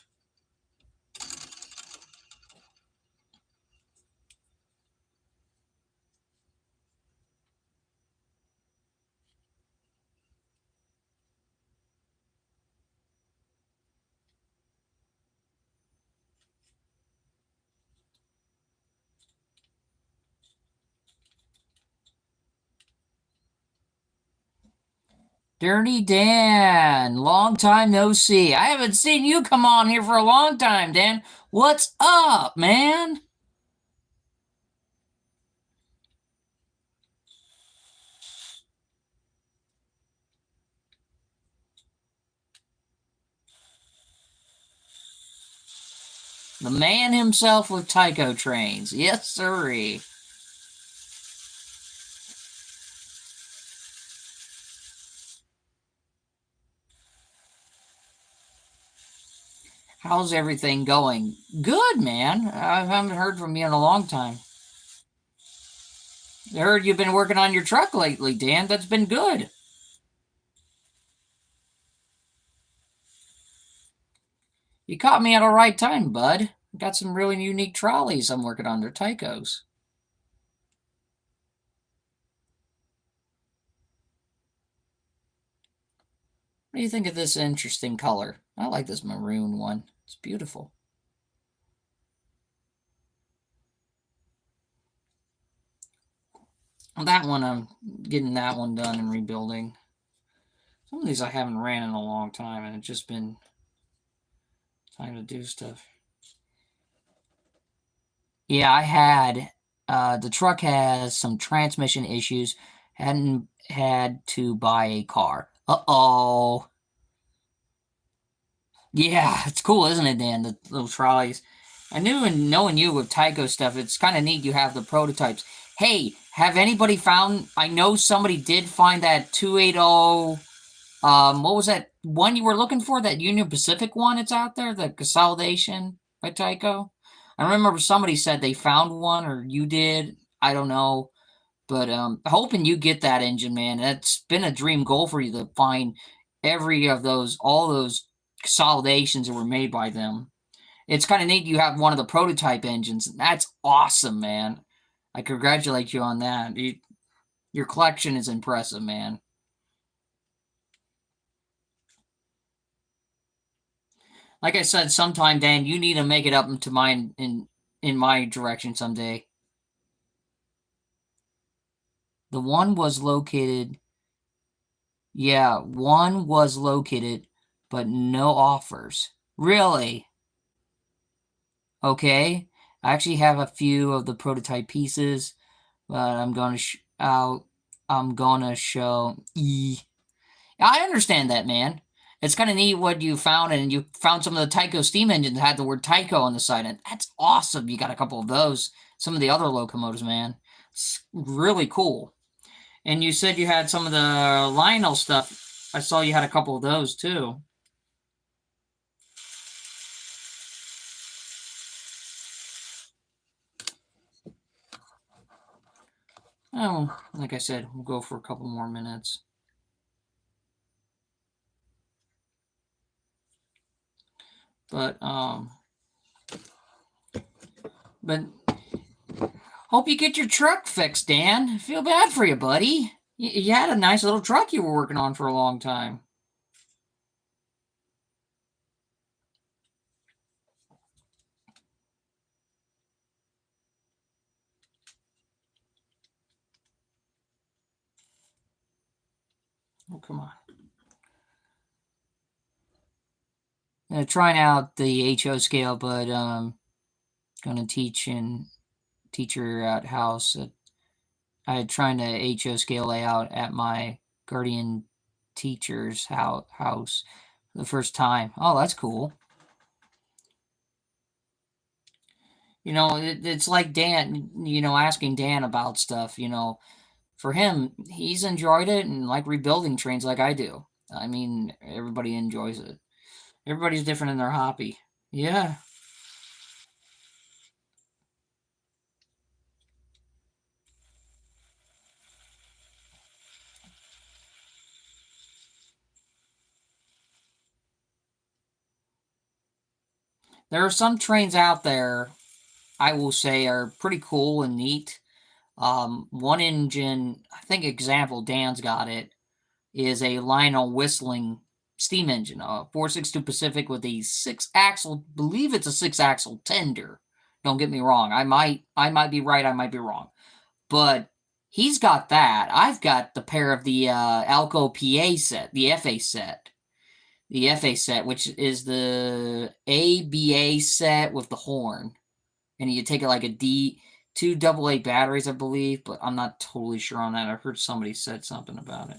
Dirty Dan, long time no see. I haven't seen you come on here for a long time, Dan. What's up, man? The man himself with Tyco trains. Yes, sirree. How's everything going? Good, man. I haven't heard from you in a long time. I heard you've been working on your truck lately, Dan. That's been good. You caught me at the right time, bud. Got some really unique trolleys I'm working on. They're Tycos. What do you think of this interesting color? I like this maroon one. It's beautiful. That one, I'm getting that one done and rebuilding. Some of these I haven't ran in a long time, and it's just been time to do stuff. Yeah, I had. The truck has some transmission issues. Hadn't had to buy a car. Uh-oh. Yeah, it's cool, isn't it, Dan? The little trolleys. I knew, and knowing you with Tyco stuff, it's kind of neat you have the prototypes. Hey, have anybody found? I know somebody did find that 280. What was that one you were looking for? That Union Pacific one that's out there, the consolidation by Tyco. I remember somebody said they found one, or you did. I don't know, but hoping you get that engine, man. That's been a dream goal for you to find every of those, all those consolidations that were made by them. It's kind of neat you have one of the prototype engines. That's awesome, man. I congratulate you on that. Your collection is impressive, man. Like I said, sometime, Dan, you need to make it up into mine in my direction someday. The one was located, yeah, one was located, but no offers. Really? Okay. I actually have a few of the prototype pieces, but I'm gonna show. I understand that, man. It's kind of neat what you found, and you found some of the Tyco steam engines that had the word Tyco on the side, and that's awesome. You got a couple of those. Some of the other locomotives, man. It's really cool. And you said you had some of the Lionel stuff. I saw you had a couple of those too. Oh, like I said, we'll go for a couple more minutes. But but hope you get your truck fixed, Dan. I feel bad for you, buddy. You had a nice little truck you were working on for a long time. Oh, come on. Trying out the HO scale, but gonna teach in teacher at house. I trying to HO scale layout at my guardian teacher's house for the first time. Oh, that's cool. It's like Dan, asking Dan about stuff. For him, he's enjoyed it and like rebuilding trains like I do. I mean, everybody enjoys it. Everybody's different in their hobby. Yeah. There are some trains out there I will say are pretty cool and neat. One engine, I think example, Dan's got it, is a Lionel whistling steam engine, a 462 Pacific with a six axle, believe it's a six axle tender. Don't get me wrong. I might be right, I might be wrong. But he's got that. I've got the pair of the Alco PA set, the FA set. The FA set, which is the ABA set with the horn. And you take it like a D, two AA batteries, I believe, but I'm not totally sure on that. I heard somebody said something about it.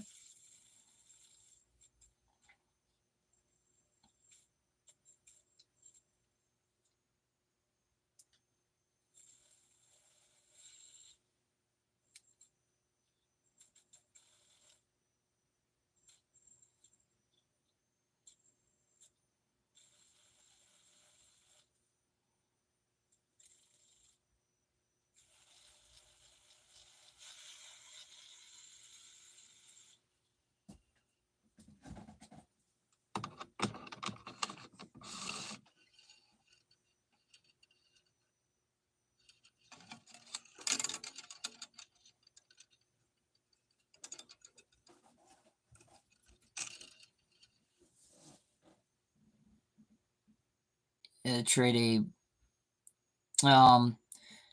trade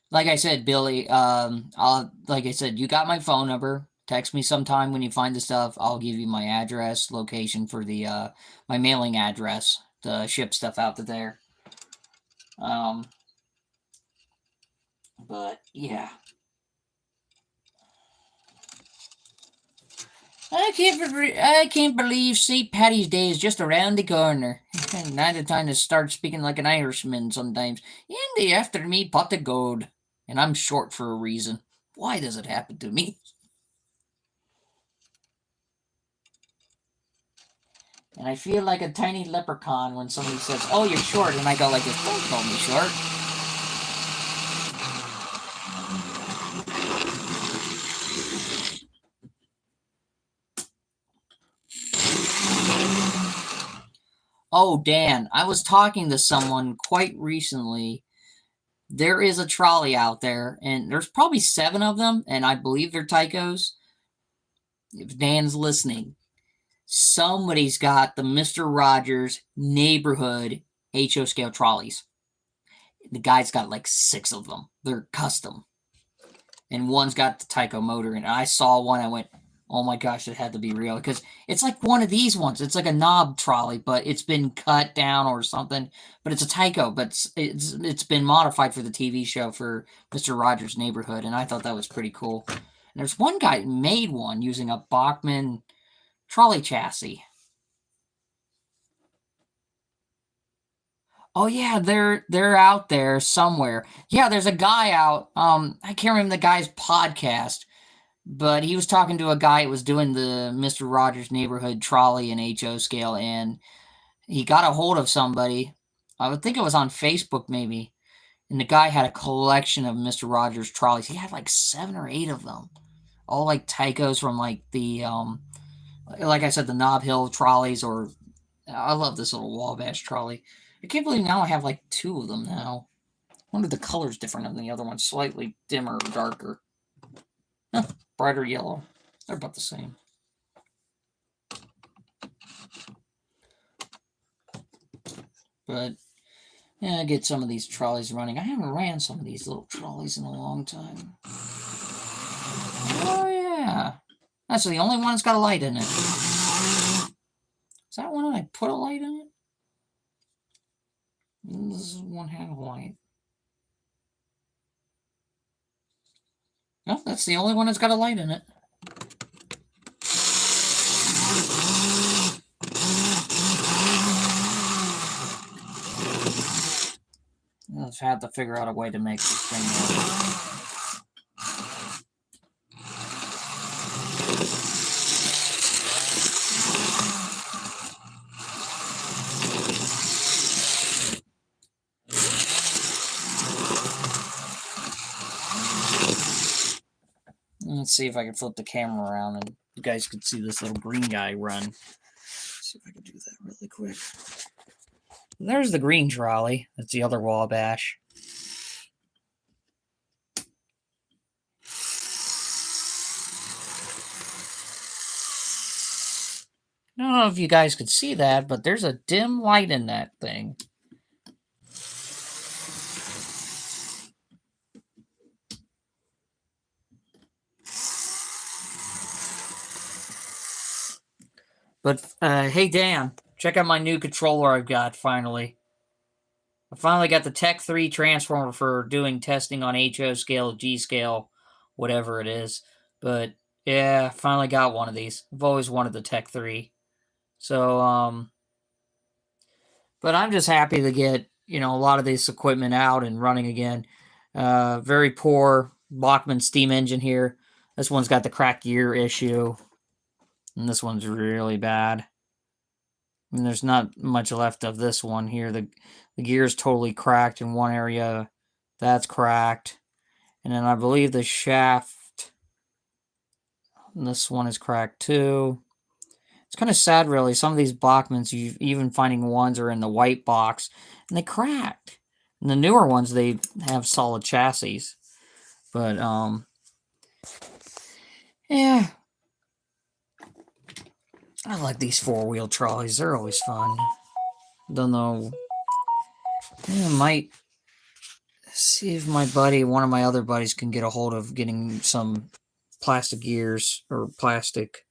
like I said, Billy, like I said, you got my phone number. Text me sometime when you find the stuff. I'll give you my address, location for the my mailing address to ship stuff out to there. But yeah, I can't believe St. Patty's Day is just around the corner. Now the time to start speaking like an Irishman sometimes. And they after me pot of gold, and I'm short for a reason. Why does it happen to me? And I feel like a tiny leprechaun when somebody says, "Oh, you're short," and I go like this, "Don't call me short." Oh, Dan, I was talking to someone quite recently. There is a trolley out there, and there's probably 7 of them, and I believe they're Tychos. If Dan's listening, somebody's got the Mr. Rogers neighborhood HO scale trolleys. The guy's got like 6 of them. They're custom. And one's got the Tyco motor, and I saw one. I went, "Oh my gosh, it had to be real," because it's like one of these ones. It's like a knob trolley, but it's been cut down or something. But it's a Tyco, but it's been modified for the TV show for Mr. Rogers' Neighborhood, and I thought that was pretty cool. And there's one guy who made one using a Bachmann trolley chassis. Oh yeah, they're out there somewhere. Yeah, there's a guy out. I can't remember the guy's podcast, but he was talking to a guy who was doing the Mr. Rogers Neighborhood trolley in HO scale, and he got a hold of somebody. I would think it was on Facebook maybe, and the guy had a collection of Mr. Rogers trolleys. He had like 7 or 8 of them, all like Tychos from like the like I said, the Knob Hill trolleys. Or I love this little Wabash trolley. I can't believe now I have like 2 of them now. I wonder the color's different than the other one, slightly dimmer or darker. Huh, brighter yellow. They're about the same. But yeah, get some of these trolleys running. I haven't ran some of these little trolleys in a long time. Oh yeah, that's the only one that's got a light in it. Is that one that I put a light in it? This is one had a light. No, that's the only one that's got a light in it. I've had to figure out a way to make this thing work. Let's see if I can flip the camera around and you guys can see this little green guy run. Let's see if I can do that really quick. There's the green trolley. That's the other Wabash. I don't know if you guys could see that, but there's a dim light in that thing. But hey Dan, check out my new controller I've got finally. I finally got the Tech 3 transformer for doing testing on HO scale, G scale, whatever it is. But yeah, finally got one of these. I've always wanted the Tech 3. So but I'm just happy to get, a lot of this equipment out and running again. Very poor Bachmann steam engine here. This one's got the cracked gear issue. And this one's really bad. And there's not much left of this one here. The gear's totally cracked in one area. That's cracked. And then I believe the shaft, this one is cracked too. It's kind of sad, really. Some of these Bachmanns, you even finding ones are in the white box, and they cracked. And the newer ones, they have solid chassis. But, yeah. I like these 4-wheel trolleys. They're always fun. Don't know. I might see if one of my other buddies, can get a hold of getting some plastic gears or plastic.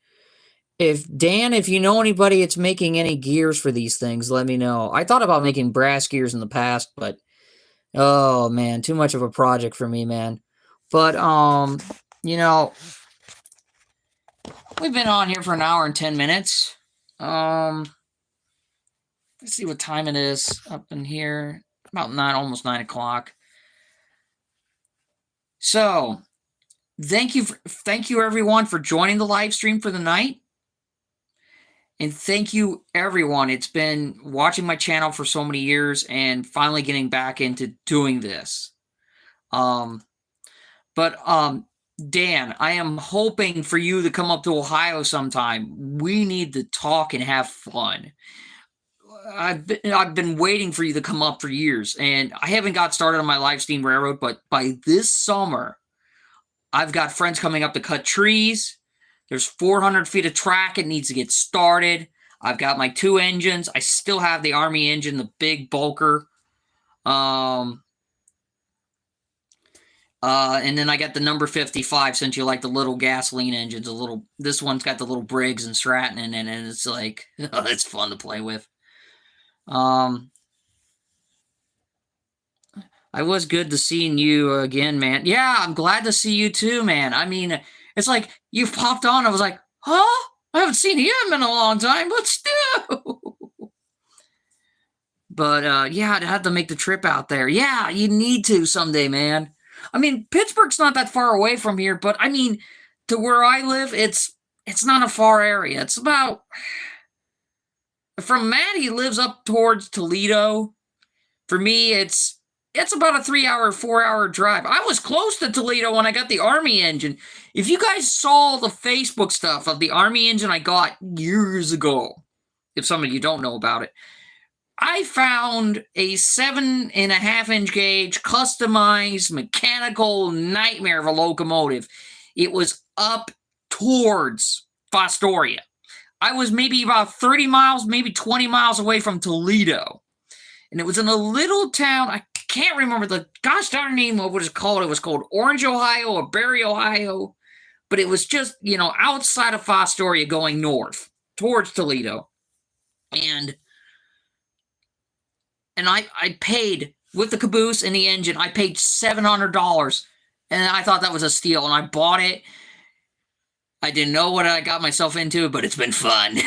If you know anybody that's making any gears for these things, let me know. I thought about making brass gears in the past, but oh man, too much of a project for me, man. But you know, we've been on here for an hour and 10 minutes. Let's see what time it is up in here. About almost 9 o'clock. So, thank you everyone for joining the live stream for the night. And thank you everyone. It's been watching my channel for so many years and finally getting back into doing this. Dan, I am hoping for you to come up to Ohio sometime. We need to talk and have fun. I've been waiting for you to come up for years, and I haven't got started on my live stream railroad, but by this summer, I've got friends coming up to cut trees. There's 400 feet of track. It needs to get started. I've got my 2 engines. I still have the Army engine, the big bulker. And then I got the number 55, since you like the little gasoline engines. This one's got the little Briggs and Stratton in it, and it's like, it's fun to play with. I was good to seeing you again, man. Yeah, I'm glad to see you too, man. I mean, it's like you've popped on. I was like, huh? I haven't seen him in a long time, but still. But yeah, I'd have to make the trip out there. Yeah, you need to someday, man. I mean, Pittsburgh's not that far away from here, but I mean, to where I live, it's not a far area. It's about, from Matt, he lives up towards Toledo. For me, it's about a 3-hour, 4-hour drive. I was close to Toledo when I got the Army engine. If you guys saw the Facebook stuff of the Army engine I got years ago, if some of you don't know about it, I found a 7.5-inch gauge, customized, mechanical nightmare of a locomotive. It was up towards Fostoria. I was maybe about 30 miles, maybe 20 miles away from Toledo. And it was in a little town. I can't remember the gosh darn name of what it's called. It was called Orange, Ohio, or Berry, Ohio. But it was just, outside of Fostoria going north towards Toledo. And I paid, with the caboose and the engine, I paid $700. And I thought that was a steal. And I bought it. I didn't know what I got myself into, but it's been fun.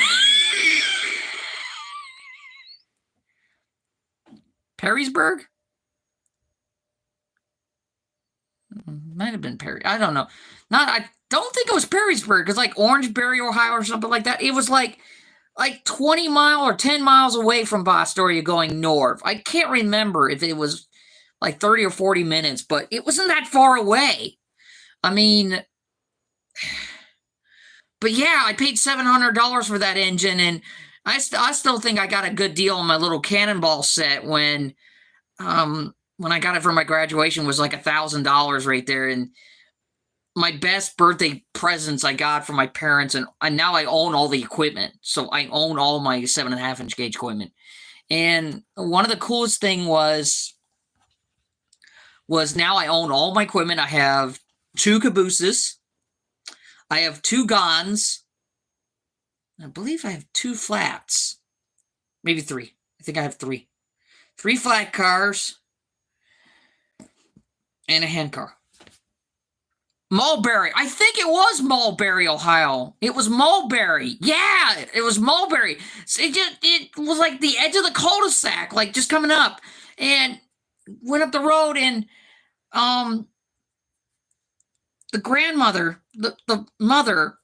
Perrysburg? Might have been Perry. I don't know. I don't think it was Perrysburg. It's like Orangeberry, Ohio, or something like that. It was like 20 miles or 10 miles away from Fostoria going north. I can't remember if it was like 30 or 40 minutes, but it wasn't that far away. I mean, but yeah, I paid $700 for that engine, and I still think I got a good deal on my little Cannonball set when I got it for my graduation. Was like $1,000 right there. And my best birthday presents I got from my parents, and now I own all the equipment. So I own all my 7.5-inch gauge equipment. And one of the coolest thing was now I own all my equipment. I have 2 cabooses. I have 2 guns. I believe I have 2 flats. Maybe 3. I think I have 3. 3 flat cars. And a hand car. Mulberry. I think it was Mulberry, Ohio. It was Mulberry. Yeah, it was Mulberry. It was like the edge of the cul-de-sac, like just coming up. And went up the road, and the grandmother, the mother,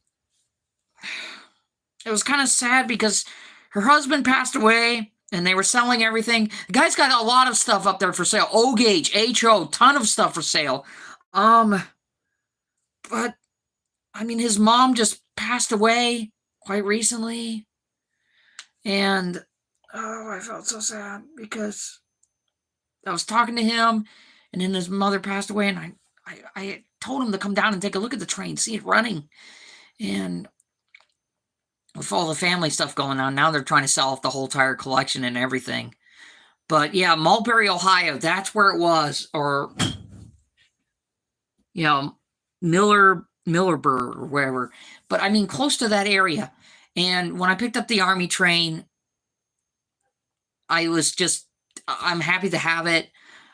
it was kind of sad because her husband passed away and they were selling everything. The guy's got a lot of stuff up there for sale. O-Gauge, HO, ton of stuff for sale. But, I mean, his mom just passed away quite recently. And, I felt so sad because I was talking to him, and then his mother passed away, and I told him to come down and take a look at the train, see it running. And with all the family stuff going on, now they're trying to sell off the whole entire collection and everything. But yeah, Mulberry, Ohio, that's where it was. Or, you know, Millersburg or wherever. But I mean, close to that area. And when I picked up the Army train, I'm happy to have it.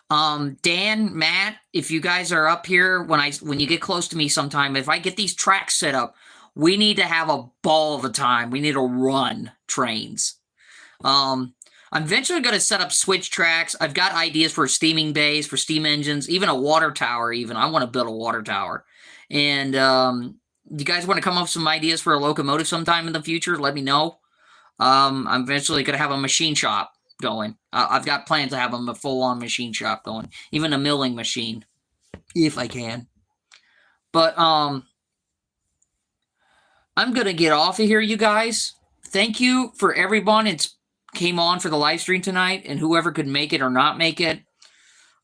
Dan, Matt, if you guys are up here when you get close to me sometime, if I get these tracks set up, we need to have a ball of a time. We need to run trains. I'm eventually going to set up switch tracks. I've got ideas for steaming bays, for steam engines, even a water tower. Even I want to build a water tower. And you guys want to come up with some ideas for a locomotive sometime in the future? Let me know. I'm eventually going to have a machine shop going. I've got plans to have a full-on machine shop going, even a milling machine, if I can. But I'm going to get off of here, you guys. Thank you for everyone it's came on for the live stream tonight, and whoever could make it or not make it.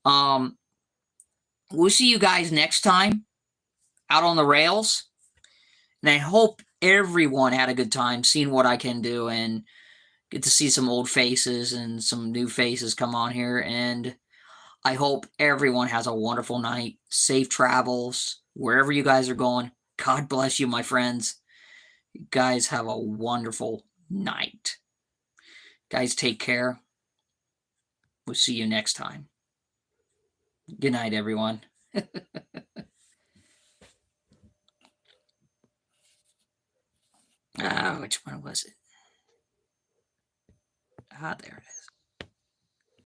We'll see you guys next time out on the rails. And I hope everyone had a good time seeing what I can do and get to see some old faces and some new faces come on here. And I hope everyone has a wonderful night. Safe travels wherever you guys are going. God bless you, my friends. You guys have a wonderful night. Guys, take care. We'll see you next time. Good night, everyone. Which one was it? There it is.